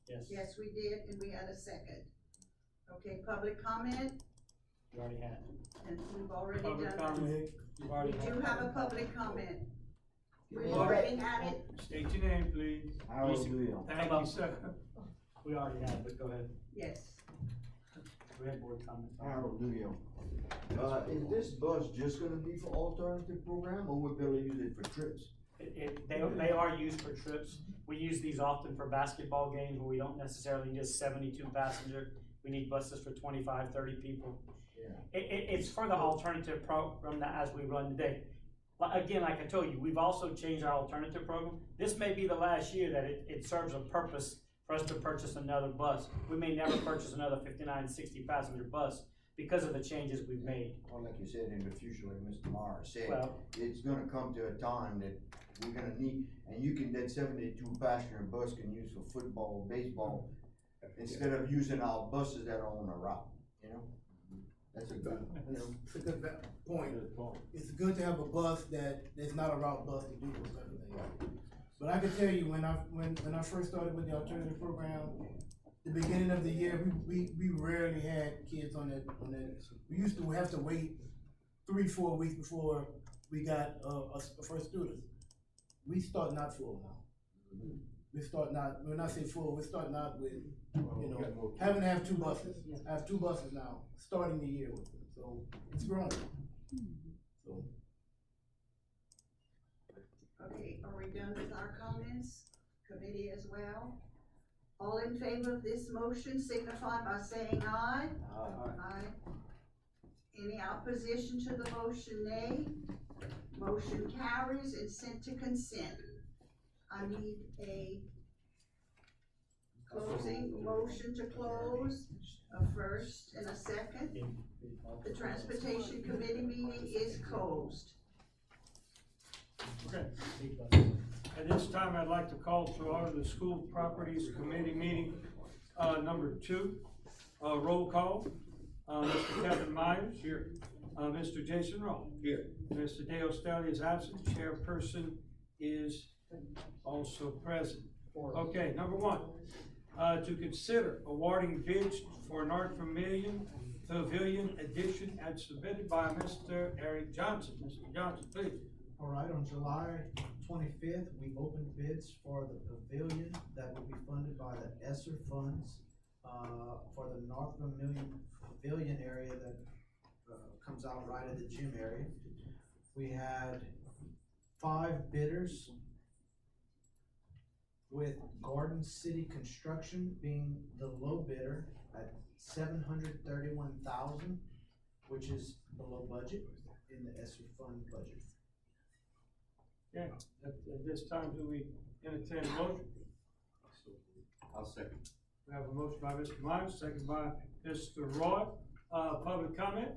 Yes. Yes, we did, and we had a second. Okay, public comment, We already had. and we've already Public done comment. it. You've already We had do have a it. public comment. We've already had it. State your name, please. Hallelujah. Thank you, sir. We already had, but go ahead. Yes. We had board comments. Hallelujah. Is this bus just gonna be for alternative program, or we're gonna use it for trips? They are used for trips. We use these often for basketball games where we don't necessarily need a 72 passenger. We need buses for 25, 30 people. Yeah. It's for the alternative program that as we run today. Again, like I told you, we've also changed our alternative program. This may be the last year that it serves a purpose for us to purchase another bus. We may never purchase another 59, 60 passenger bus because of the changes we've made. Or like you said, in the future, like Mr. Morris said, Well- it's gonna come to a time that we're gonna need, and you can, that 72 passenger bus can use for football, baseball, instead of using our buses that are on a route, you know? That's a good, you know. It's a good point. It's good to have a bus that's not a route bus to do those kind of things. But I can tell you, when I first started with the alternative program, the beginning of the year, we rarely had kids on that. We used to have to wait 3-4 weeks before we got a first student. We start not full now. When I say full, we're starting out with, having to have 2 buses. I have 2 buses now, starting the year with them, so it's growing. So. Okay, are we done with our comments? Committee as well? All in favor of this motion signify by saying aye. Aye. Any opposition to the motion, nay? Motion carries and sent to consent. I need a closing motion to close, a first and a second. The Transportation Committee meeting is closed. Okay. At this time, I'd like to call to order the School Properties Committee meeting, number 2. Roll call, Mr. Kevin Myers. Here. Mr. Jason Roll. Here. Mr. Dale Staley is absent. Chairperson is also present. Okay, number 1, to consider awarding bids for North Pavilion addition as submitted by Mr. Eric Johnson. Mr. Johnson, please. All right, on July 25th, we opened bids for the pavilion that will be funded by the ESSER funds, for the North Pavilion area that, comes out right at the gym area. We had 5 bidders, with Garden City Construction being the low bidder at $731,000, which is below budget in the ESSER fund budget. Okay, at this time, do we entertain a motion? I'll second. We have a motion by Mr. Myers, second by Mr. Roy. Public comment?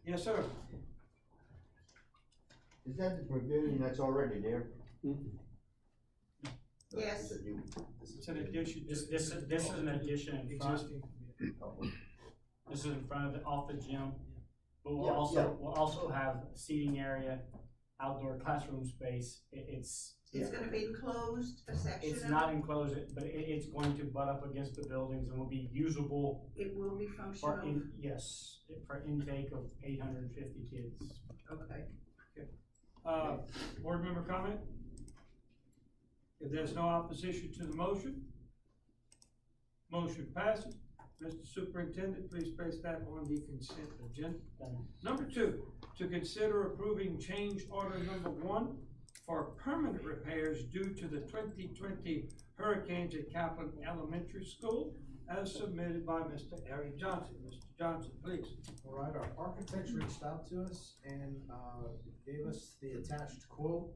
Yes, sir. Is that the pavilion that's already there? Yes. It's an addition. This is an addition in front. Existing. This is in front of off the gym. But Yeah, we'll also have seating area, outdoor classroom space. It's gonna be enclosed, a section of It's it? not enclosed, but it's going to butt up against the buildings and will be usable It will be for functional, yes, for intake of 850 kids. okay. Board member comment? If there's no opposition to the motion, motion passes. Mr. Superintendent, please place that on the consent agenda. Number 2, to consider approving change order number 1 for permanent repairs due to the 2020 hurricanes at Kaplan Elementary School, as submitted by Mr. Eric Johnson. Mr. Johnson, please. All right, our architects reached out to us and, gave us the attached quote,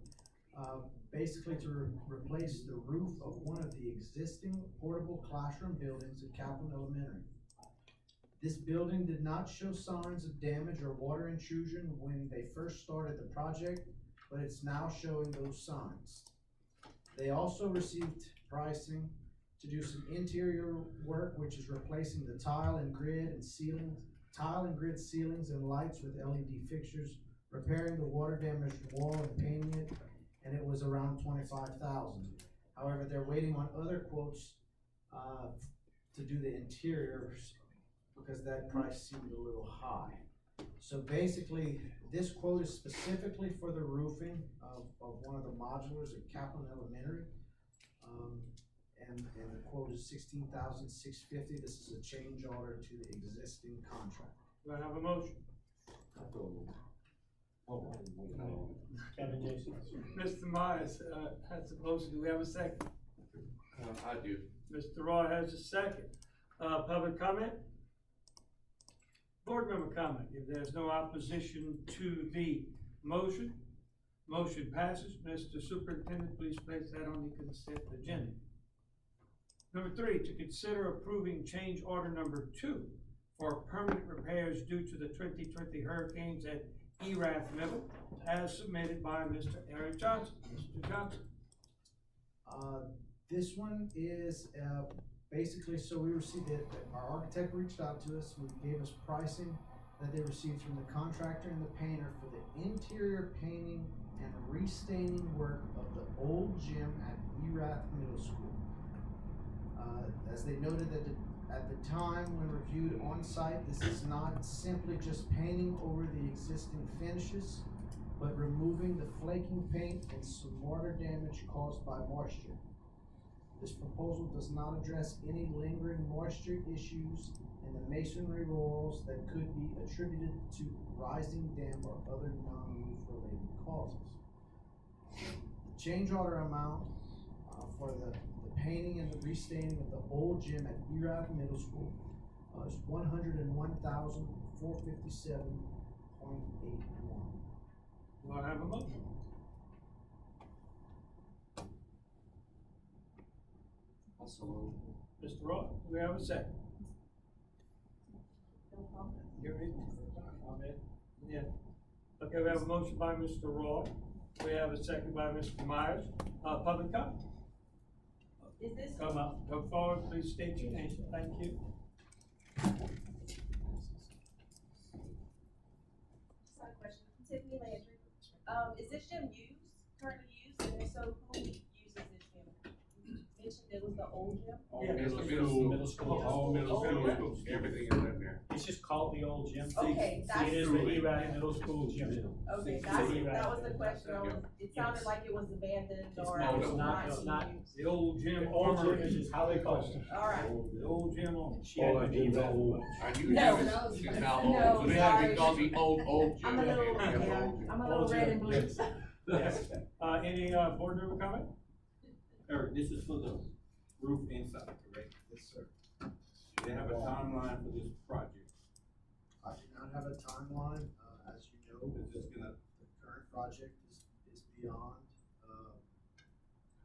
basically to replace the roof of one of the existing portable classroom buildings at Kaplan Elementary. This building did not show signs of damage or water intrusion when they first started the project, but it's now showing those signs. They also received pricing to do some interior work, which is replacing the tile and grid ceilings and lights with LED fixtures, repairing the water damaged wall and painting it, and it was around $25,000. However, they're waiting on other quotes, to do the interiors, because that price seemed a little high. So basically, this quote is specifically for the roofing of one of the modulars at Kaplan Elementary. And the quote is $16,650. This is a change order to the existing contract. Do I have a motion? Kevin Jason. Mr. Myers, has a motion. Do we have a second? I do. Mr. Roy has a second. Public comment? Board member comment. If there's no opposition to the motion, motion passes. Mr. Superintendent, please place that on the consent agenda. Number 3, to consider approving change order number 2 for permanent repairs due to the 2020 hurricanes at Erath Middle, as submitted by Mr. Eric Johnson. Mr. Johnson. This one is, basically, so we received it, our architect reached out to us, gave us pricing that they received from the contractor and the painter for the interior painting and restaining work of the old gym at Erath Middle School. As they noted that at the time when reviewed on site, this is not simply just painting over the existing finishes, but removing the flaking paint and some water damage caused by moisture. This proposal does not address any lingering moisture issues in the masonry walls that could be attributed to rising damp or other non-roof related causes. The change order amount for the painting and the restaining of the old gym at Erath Middle School is $101,457.81. Do I have a motion? Also, Mr. Roy, do we have a second? You're in. Comment? Yeah. Okay, we have a motion by Mr. Roy. We have a second by Mr. Myers. Public comment? Is this? Come up, come forward, please state your name. Thank you. Just had a question. Tiffany Landry. Is this gym currently used, and if so, who uses this gym? You mentioned it was the old gym? Yeah. It's the middle school. All middle school. Everything is in there. It's just called the old gym. Okay, It is the Erath Middle School gym. Okay, that was the question. It sounded like it was abandoned or. No, It's not, it's not. The old gym The old armory. gym is how they call it. All right. The old gym on. She had to be that old. Our new No. gym is now No, old, so they have to sorry. be called the old gym. I'm a little, Yeah, yeah, old gym. I'm a little Old red gym, and blue. yes. Yes. Any, board member comment? Eric, this is for the roof inside, correct? Yes, sir. Do they have a timeline for this project? I do not have a timeline, as you know, Is this gonna, the current project is beyond,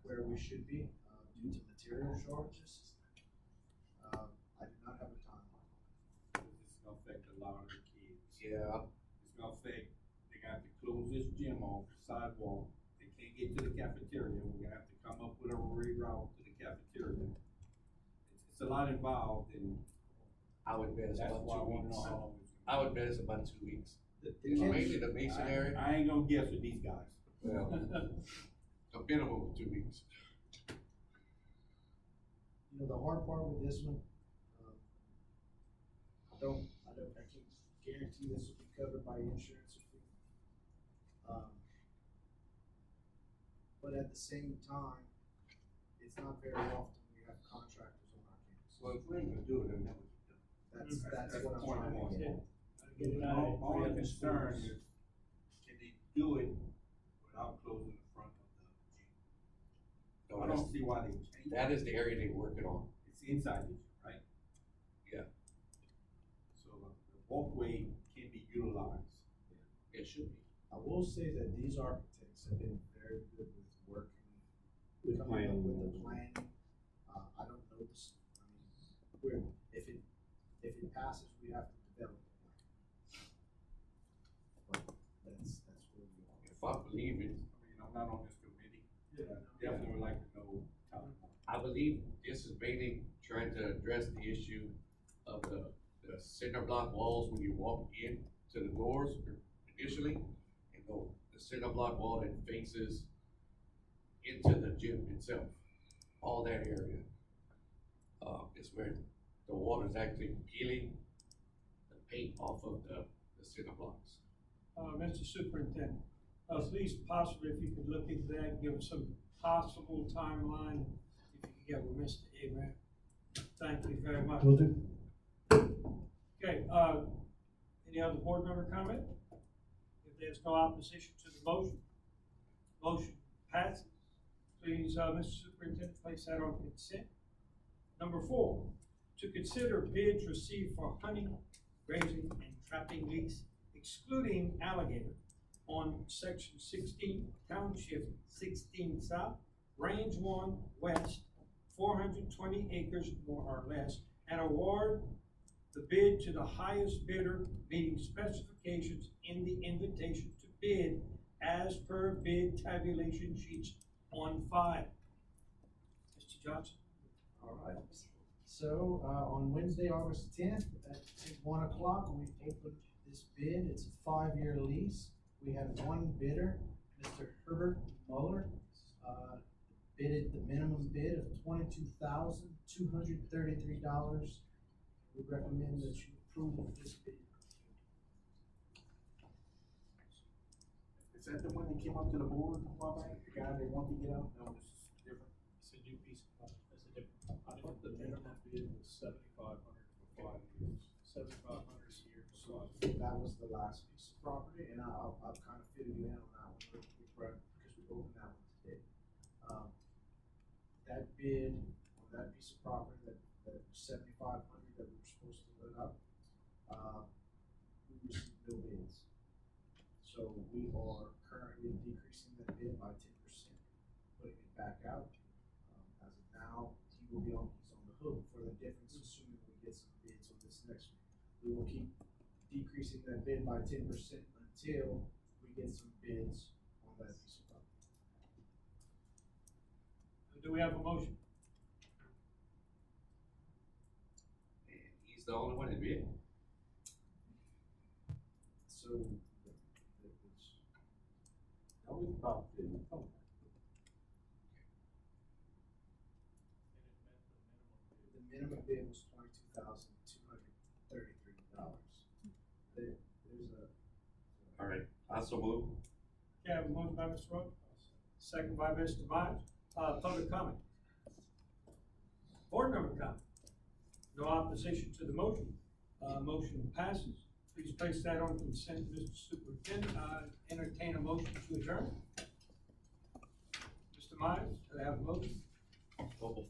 where we should be, due to material shortages. I do not have a timeline. this is gonna affect a lot of the kids? Yeah. It's gonna affect, they got to close this gym off, sidewalk, they can't get to the cafeteria, we're gonna have to come up with a reroute to the cafeteria. It's a lot involved, and I would bet it's that's about why I 2 wanna know weeks. how long it's I gonna would bet it's about 2 weeks. The It's kids- mainly the masonry. I ain't gonna guess with these guys. Well, a minimum of 2 weeks. You know, the hard part with this one, I can't guarantee this will be covered by insurance or fee. But at the same time, it's not very often we have contractors on our campus. Well, if we ain't gonna do it, then never. That's what I'm the point trying to I'm get. on. All the concern is, can they do it without closing the front door? why they changed it. That is the area they're working on. It's inside the gym, right? Yeah. So the walkway can be utilized. It should be. I will say that these architects have been very good with working, With coming up planning. with the planning. I don't know this, I mean, if it passes, we have to develop it. But that's where we are. If I believe it, I mean, I'm not on this committee. Definitely would like to know. I believe this is mainly trying to address the issue of the cinder block walls when you walk in to the doors initially. And the cinder block wall that faces into the gym itself, all that area. Is where the water is actually peeling the paint off of the cinder blocks. Mr. Superintendent, please possibly, if you could look into that, give us some possible timeline, if you could get with Mr. Abraham. Thank you very much. Will do. Okay, any other board member comment? If there's no opposition to the motion passes. Please, Mr. Superintendent, place that on consent. Number 4, to consider bids received for hunting, grazing, and trapping lease, excluding alligator on section 16, township 16 south, range 1 west, 420 acres more or less, and award the bid to the highest bidder meeting specifications in the invitation to bid as per bid tabulation sheets on file. Mr. Johnson? All right. So, on Wednesday, August 10th, at 1 o'clock, we opened this bid. It's a 5-year lease. We have one bidder, Mr. Herbert Muller, bidded the minimum bid of $22,233. We recommend that you approve of this bid. Is that the one that came up to the board a while back? The guy they want to get out? No, this is different. It's a new piece of, it's a different, I think the minimum bid was $7,500 for 5 years, $7,500 a year for 5 years. That was the last piece of property, and I'll kind of fill you in on that one real quick, right, because we opened that one today. That bid on that piece of property, that $7,500 that we were supposed to put up, we received no bids. So we are currently decreasing that bid by 10%, putting it back out. As of now, he's on the hook for the difference, assuming we get some bids on this next one. We will keep decreasing that bid by 10% until we get some bids on that piece of property. Do we have a motion? And he's the only one that bid. So, that was about the, the minimum bid was $22,233. There's a. All right, I so move. Okay, I have a motion by Mr. Rhodes, second by Mr. Myers. Public comment. Board member comment. No opposition to the motion. Motion passes. Please place that on consent, Mr. Superintendent. Entertain a motion to adjourn. Mr. Myers, do I have a motion? Before,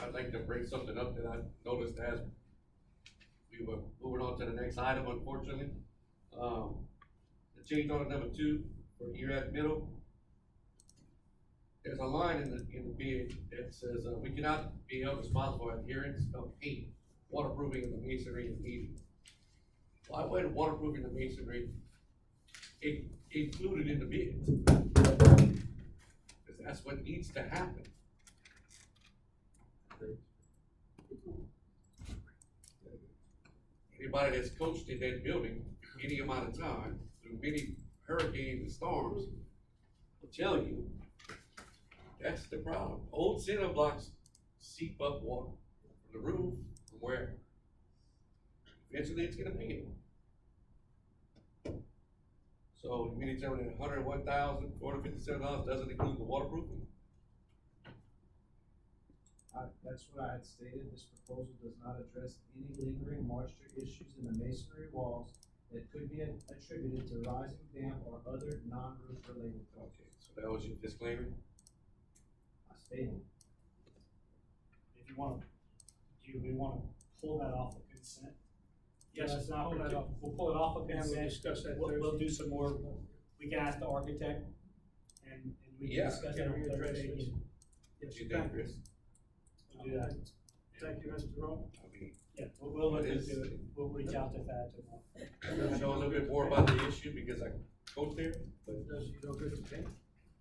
I'd like to bring something up that I noticed as we were moving on to the next item, unfortunately. The change order number 2 for ERAD Middle. There's a line in the bid that says, we cannot be held responsible for adherence of paint, waterproofing of the masonry is needed. Why wasn't waterproofing the masonry included in the bid? Because that's what needs to happen. Anybody that's coached in that building any amount of time through many hurricanes and storms will tell you that's the problem. Old cinder blocks seep up water from the roof, from where eventually it's gonna peel. So you mean to tell me that $101,457 doesn't include the waterproofing? That's what I had stated. This proposal does not address any lingering moisture issues in the masonry walls that could be attributed to rising damp or other non-roof related causes. Okay, so that was your disclaimer? If you wanna, we wanna pull that off of consent? Yes, That's not pull that off. we'll pull it off of And we'll consent. discuss that We'll Thursday. do some more, we can ask the architect and we can Yeah. discuss it Can on we address Thursday. this? again. Yes, You thank think, you. Chris? We'll do that. Thank you, Mr. Rowe. I mean, Yeah, we'll look It is- into it. We'll reach out to Thad tomorrow. I know a little bit more about the issue because I coach there, but Does you know good, okay?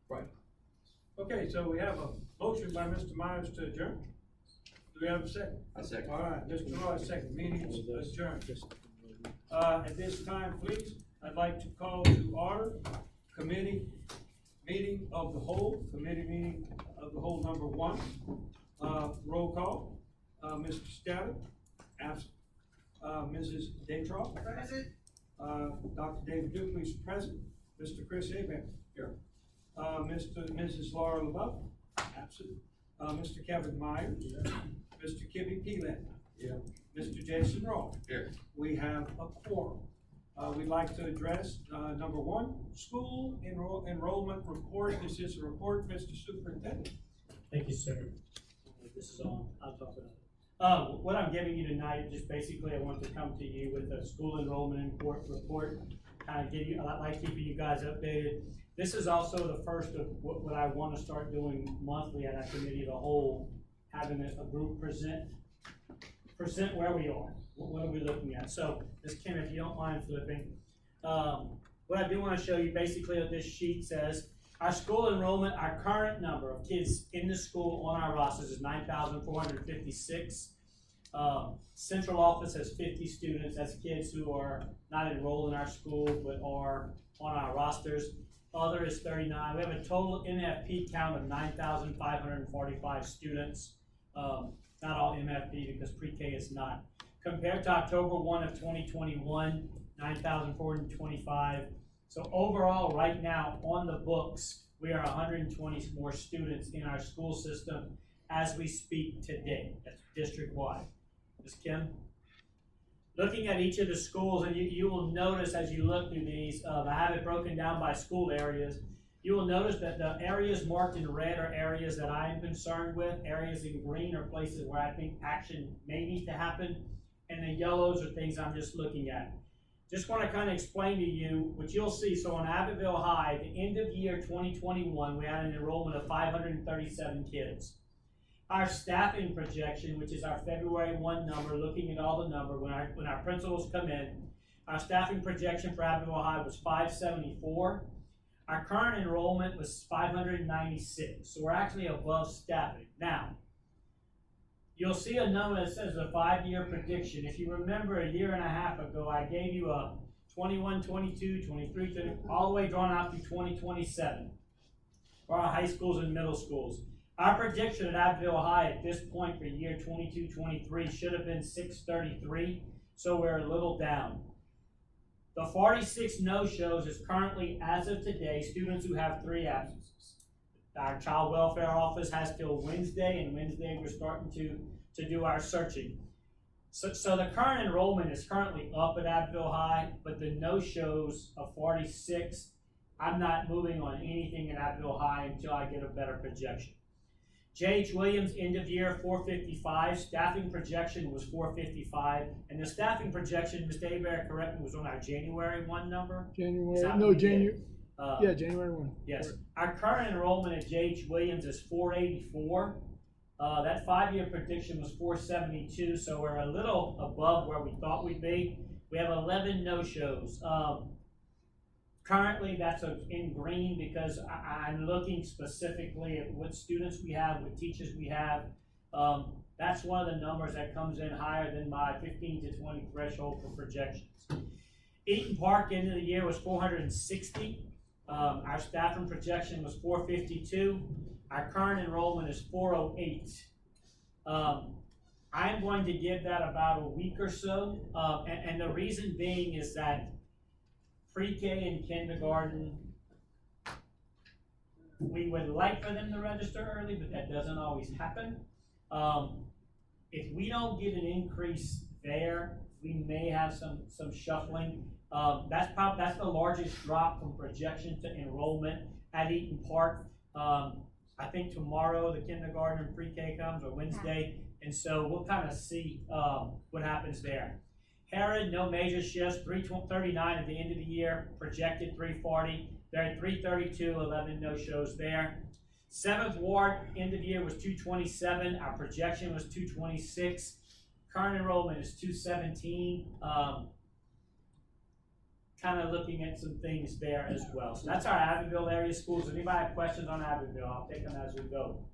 Right. Okay, so we have a motion by Mr. Myers to adjourn. Do we have a second? I second. All right, Mr. Roy, second, meeting is adjourned. At this time, please, I'd like to call to order committee meeting of the whole, committee meeting of the whole number 1. Roll call, Mr. Staley, absent. Mrs. Datroff, Present. Dr. David Dukley is present, Mr. Chris Abeck. Here. Mrs. Laura LaBeouf, absent. Mr. Kevin Myers. Mr. Kibby Peeland. Yeah. Mr. Jason Ross. Here. We have a quorum. We'd like to address, number 1, school enrollment report. This is a report, Mr. Superintendent. Thank you, sir. This is on, I'll talk about it. What I'm giving you tonight, just basically, I want to come to you with a school enrollment report, kind of give you, I like keeping you guys updated. This is also the first of what I want to start doing monthly at our committee of the whole, having a group present where we are. What are we looking at? So, Ms. Kim, if you don't mind flipping. What I do want to show you, basically what this sheet says, our school enrollment, our current number of kids in the school on our rosters is 9,456. Central office has 50 students, that's kids who are not enrolled in our school, but are on our rosters. Other is 39. We have a total MFP count of 9,545 students. Not all MFP because pre-K is not. Compared to October 1 of 2021, 9,425. So overall, right now, on the books, we are 120 more students in our school system as we speak today. That's district-wide. Ms. Kim? Looking at each of the schools, and you will notice as you look through these, I have it broken down by school areas. You will notice that the areas marked in red are areas that I am concerned with. Areas in green are places where I think action may need to happen. And the yellows are things I'm just looking at. Just want to kind of explain to you what you'll see. So on Abbeville High, at the end of year 2021, we had an enrollment of 537 kids. Our staffing projection, which is our February 1 number, looking at all the number, when our principals come in, our staffing projection for Abbeville High was 574. Our current enrollment was 596, so we're actually above staffing. Now, you'll see a number that says a 5-year prediction. If you remember a year and a half ago, I gave you a 21, 22, 23, 20, all the way drawn out through 2027 for our high schools and middle schools. Our prediction at Abbeville High at this point for year 22-23 should have been 633, so we're a little down. The 46 no-shows is currently, as of today, students who have 3 absences. Our child welfare office has till Wednesday, and Wednesday we're starting to do our searching. So the current enrollment is currently up at Abbeville High, but the no-shows of 46, I'm not moving on anything at Abbeville High until I get a better projection. J.H. Williams, end of year, 455. Staffing projection was 455. And the staffing projection, Mr. Abear, correct me, was on our January 1 number? January, that no, what we did? January, yeah, January 1. Yes. Our current enrollment at J.H. Williams is 484. That 5-year prediction was 472, so we're a little above where we thought we'd be. We have 11 no-shows. Currently, that's in green because I'm looking specifically at what students we have, what teachers we have. That's one of the numbers that comes in higher than my 15 to 20 threshold for projections. Eaton Park, end of the year, was 460. Our staffing projection was 452. Our current enrollment is 408. I'm going to give that about a week or so. And the reason being is that pre-K and kindergarten, we would like for them to register early, but that doesn't always happen. If we don't get an increase there, we may have some shuffling. That's the largest drop from projection to enrollment at Eaton Park. I think tomorrow the kindergarten and pre-K comes, or Wednesday, and so we'll kind of see, what happens there. Herod, no major shifts, 339 at the end of the year, projected 340. They're at 332, 11 no-shows there. 7th Ward, end of year was 227, our projection was 226. Current enrollment is 217. Kind of looking at some things there as well. So that's our Abbeville area schools. Anybody have questions on Abbeville? I'll take them as we go.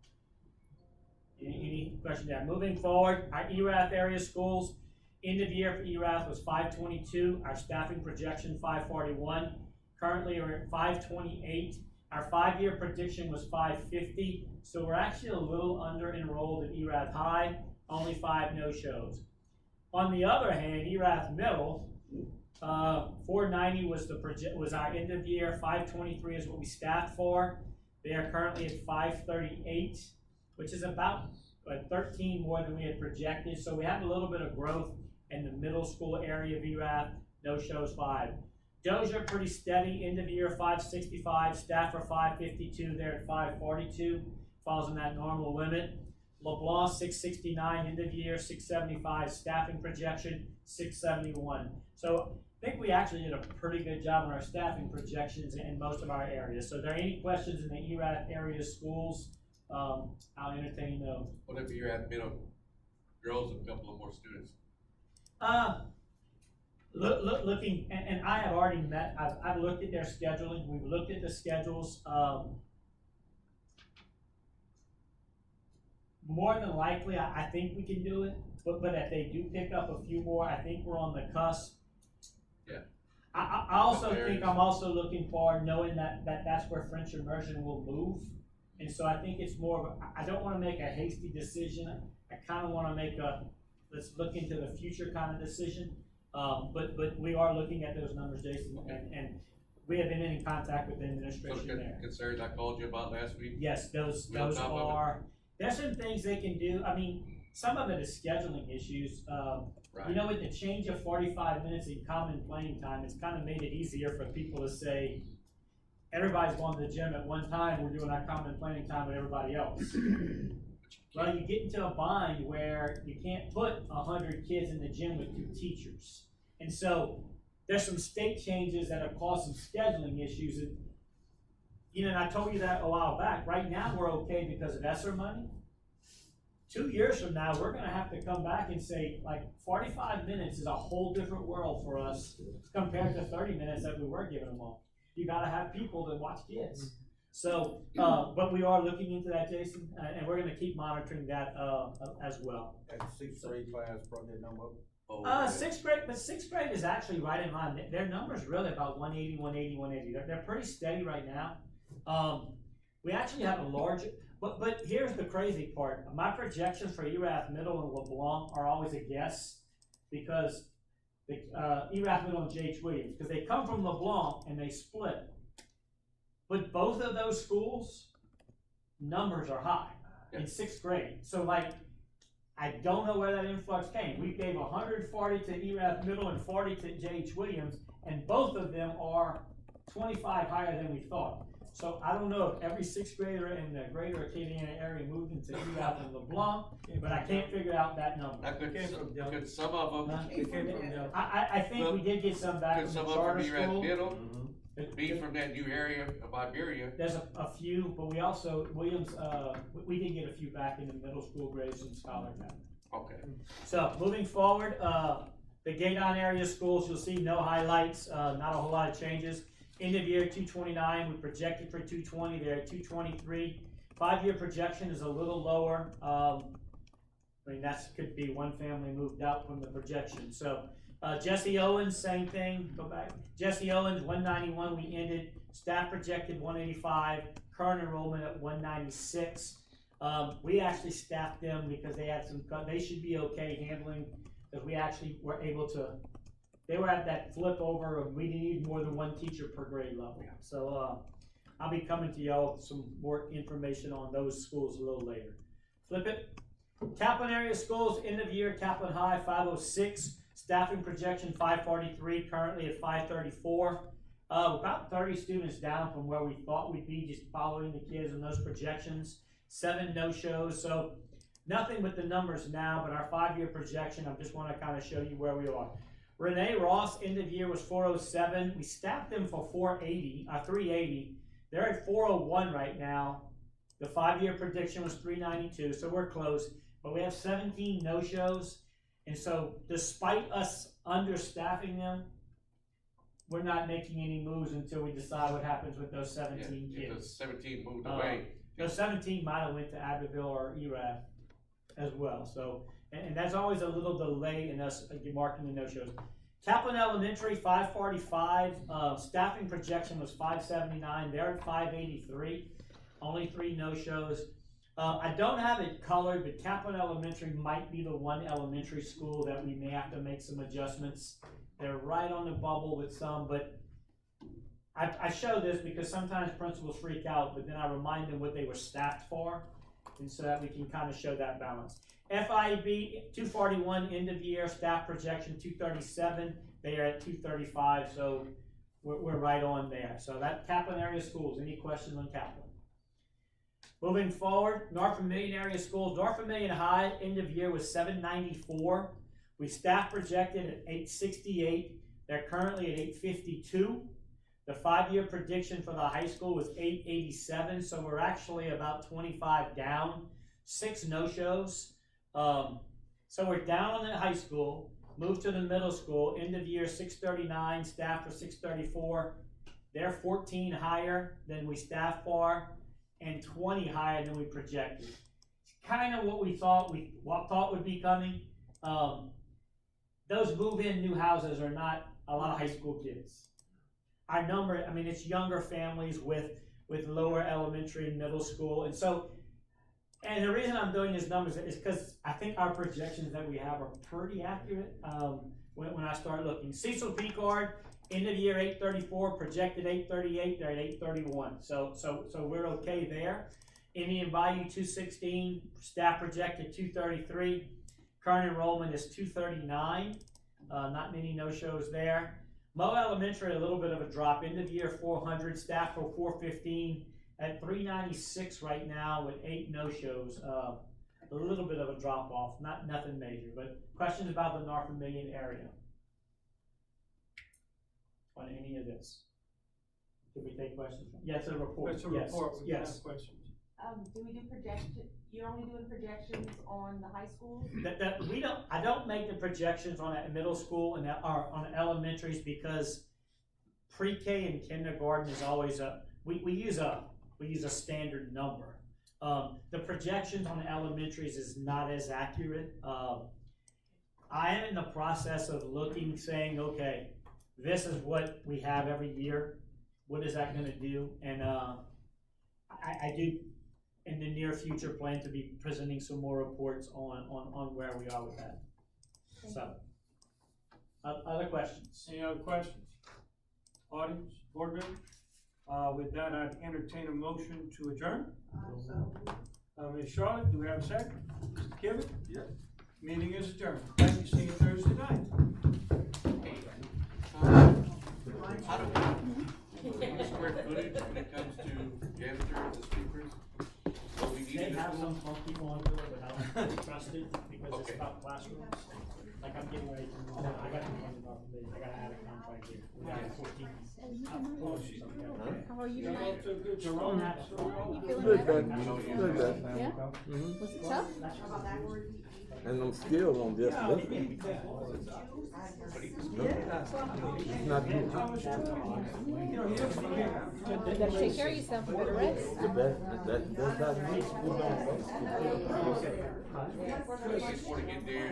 Any question there? Moving forward, our ERAF area schools, end of year for ERAF was 522. Our staffing projection 541. Currently we're at 528. Our 5-year prediction was 550. So we're actually a little under enrolled at ERAF High, only 5 no-shows. On the other hand, ERAF Middle, 490 was our end of year, 523 is what we staffed for. They are currently at 538, which is about 13 more than we had projected. So we have a little bit of growth in the middle school area of ERAF, no shows 5. Dozier pretty steady, end of year 565, staff for 552, they're at 542, falls in that normal limit. LeBlanc 669, end of year 675, staffing projection 671. So I think we actually did a pretty good job on our staffing projections in most of our areas. So if there are any questions in the ERAF area schools, I'll entertain those. What if you're at middle girls and a couple of more students? Looking, and I have already met, I've looked at their scheduling, we've looked at the schedules. More than likely, I think we can do it, but if they do pick up a few more, I think we're on the cusp. Yeah. I also think I'm also looking forward, knowing that's where French immersion will move. And so I think it's more of I don't want to make a hasty decision. I kind of want to make let's look into the future kind of decision. But we are looking at those numbers, Jason, and we have been in contact with the administration there. Concerns I called you about last week? Yes, those We on top of it? are, there's some things they can do. I mean, some of it is scheduling issues. Right. You know, with the change of 45 minutes in common playing time, it's kind of made it easier for people to say, everybody's going to the gym at one time, we're doing our common playing time with everybody else. Well, you get into a bind where you can't put 100 kids in the gym with 2 teachers. And so there's some state changes that have caused some scheduling issues. And, you know, and I told you that a while back. Right now we're okay because of ESSER money. 2 years from now, we're gonna have to come back and say, like, 45 minutes is a whole different world for us compared to 30 minutes that we were giving them all. You gotta have people that watch kids. So, but we are looking into that, Jason, and we're gonna keep monitoring that, as well. And 6th grade class brought that number up? Sixth grade is actually right in line. Their number's really about 180, 180, 180. They're pretty steady right now. We actually have a large, but here's the crazy part. My projections for ERAF Middle and LeBlanc are always a guess because the ERAF Middle and J.H. Williams, because they come from LeBlanc and they split. But both of those schools, numbers are high in 6th grade. So like, I don't know where that influx came. We gave 140 to ERAF Middle and 40 to J.H. Williams, and both of them are 25 higher than we thought. So I don't know if every 6th grader in the greater Acadiana area moved into ERAF and LeBlanc, but I can't figure out that number. Could some of them? I think we did get some back Could from the some of charter them be at school. middle? Be from that new area of Iberia? There's a few, but we also, Williams, we did get a few back in the middle school grades and Scholar Academy. Okay. So moving forward, the Gaydon area schools, you'll see no highlights, not a whole lot of changes. End of year 229, we projected for 220, they're at 223. 5-year projection is a little lower. I mean, that could be one family moved out from the projection. So Jesse Owens, same thing, go back. Jesse Owens, 191, we ended. Staff projected 185, current enrollment at 196. We actually staffed them because they had some, they should be okay handling, because we actually were able to, they were at that flip over of we need more than 1 teacher per grade level. So I'll be coming to y'all with some more information on those schools a little later. Flip it. Kaplan area schools, end of year, Kaplan High, 506. Staffing projection 543, currently at 534. About 30 students down from where we thought we'd be, just following the kids and those projections. 7 no-shows, so nothing with the numbers now, but our 5-year projection, I just want to kind of show you where we are. Renee Ross, end of year was 407. We staffed them for 380. They're at 401 right now. The 5-year prediction was 392, so we're close. But we have 17 no-shows, and so despite us understaffing them, we're not making any moves until we decide what happens with those 17 Yeah, kids. those 17 moved away. Those 17 might have went to Abbeville or ERAF as well. So, and that's always a little delay in us marking the no-shows. Kaplan Elementary, 545. Staffing projection was 579. They're at 583. Only 3 no-shows. I don't have it colored, but Kaplan Elementary might be the one elementary school that we may have to make some adjustments. They're right on the bubble with some, but I show this because sometimes principals freak out, but then I remind them what they were staffed for, and so that we can kind of show that balance. FIB, 241 end of year, staff projection 237, they are at 235, so we're right on there. So that Kaplan area schools, any questions on Kaplan? Moving forward, North Vermillion area schools, North Vermillion High, end of year was 794. We staff projected at 868. They're currently at 852. The 5-year prediction for the high school was 887, so we're actually about 25 down. 6 no-shows. So we're down on the high school, moved to the middle school, end of year 639, staff for 634. They're 14 higher than we staffed for, and 20 higher than we projected. It's kind of what we thought would be coming. Those move-in new houses are not a lot of high school kids. Our number, I mean, it's younger families with lower elementary and middle school, and so, and the reason I'm doing these numbers is because I think our projections that we have are pretty accurate when I start looking. Cecil Picard, end of year 834, projected 838, they're at 831. So we're okay there. Indian Bayou 216, staff projected 233. Current enrollment is 239. Not many no-shows there. Moe Elementary, a little bit of a drop. End of year 400, staff for 415. At 396 right now with 8 no-shows. A little bit of a drop off, nothing major. But questions about the North Vermillion area on any of this? Did we take questions? Yes, a report. It's a report, we Yes. have questions. Do we do you're only doing projections on the high schools? I don't make the projections on a middle school and on elementaries because pre-K and kindergarten is always we use a standard number. The projections on the elementaries is not as accurate. I am in the process of looking, saying, okay, this is what we have every year. What is that gonna do? And I do, in the near future, plan to be presenting some more reports on where we are with that. So, other questions? Any other questions? Audience, board members? With that, I'd entertain a motion to adjourn. Ms. Charlotte, do we have a second? Mr. Kivett? Yes. Meeting is adjourned. Thank you, see you Thursday night. How do we square footage when it comes to janitors and sweepers? What we need They in the have school? some people on to it, but I don't trust it because it's about classrooms. Like I'm getting ready to, I got to I gotta add a contract here. We got 14. How are you doing? Jerome had Good, good. Good, good. Yeah? Was it tough? And I'm still on just listening. It's not good. You better take care of yourself, you better rest. That's not me. At least want to get there.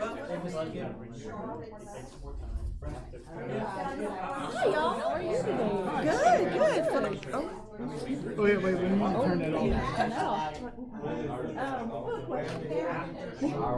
Hi, y'all. How are you today? Good, good. Oh, wait, when you turn that off. I know.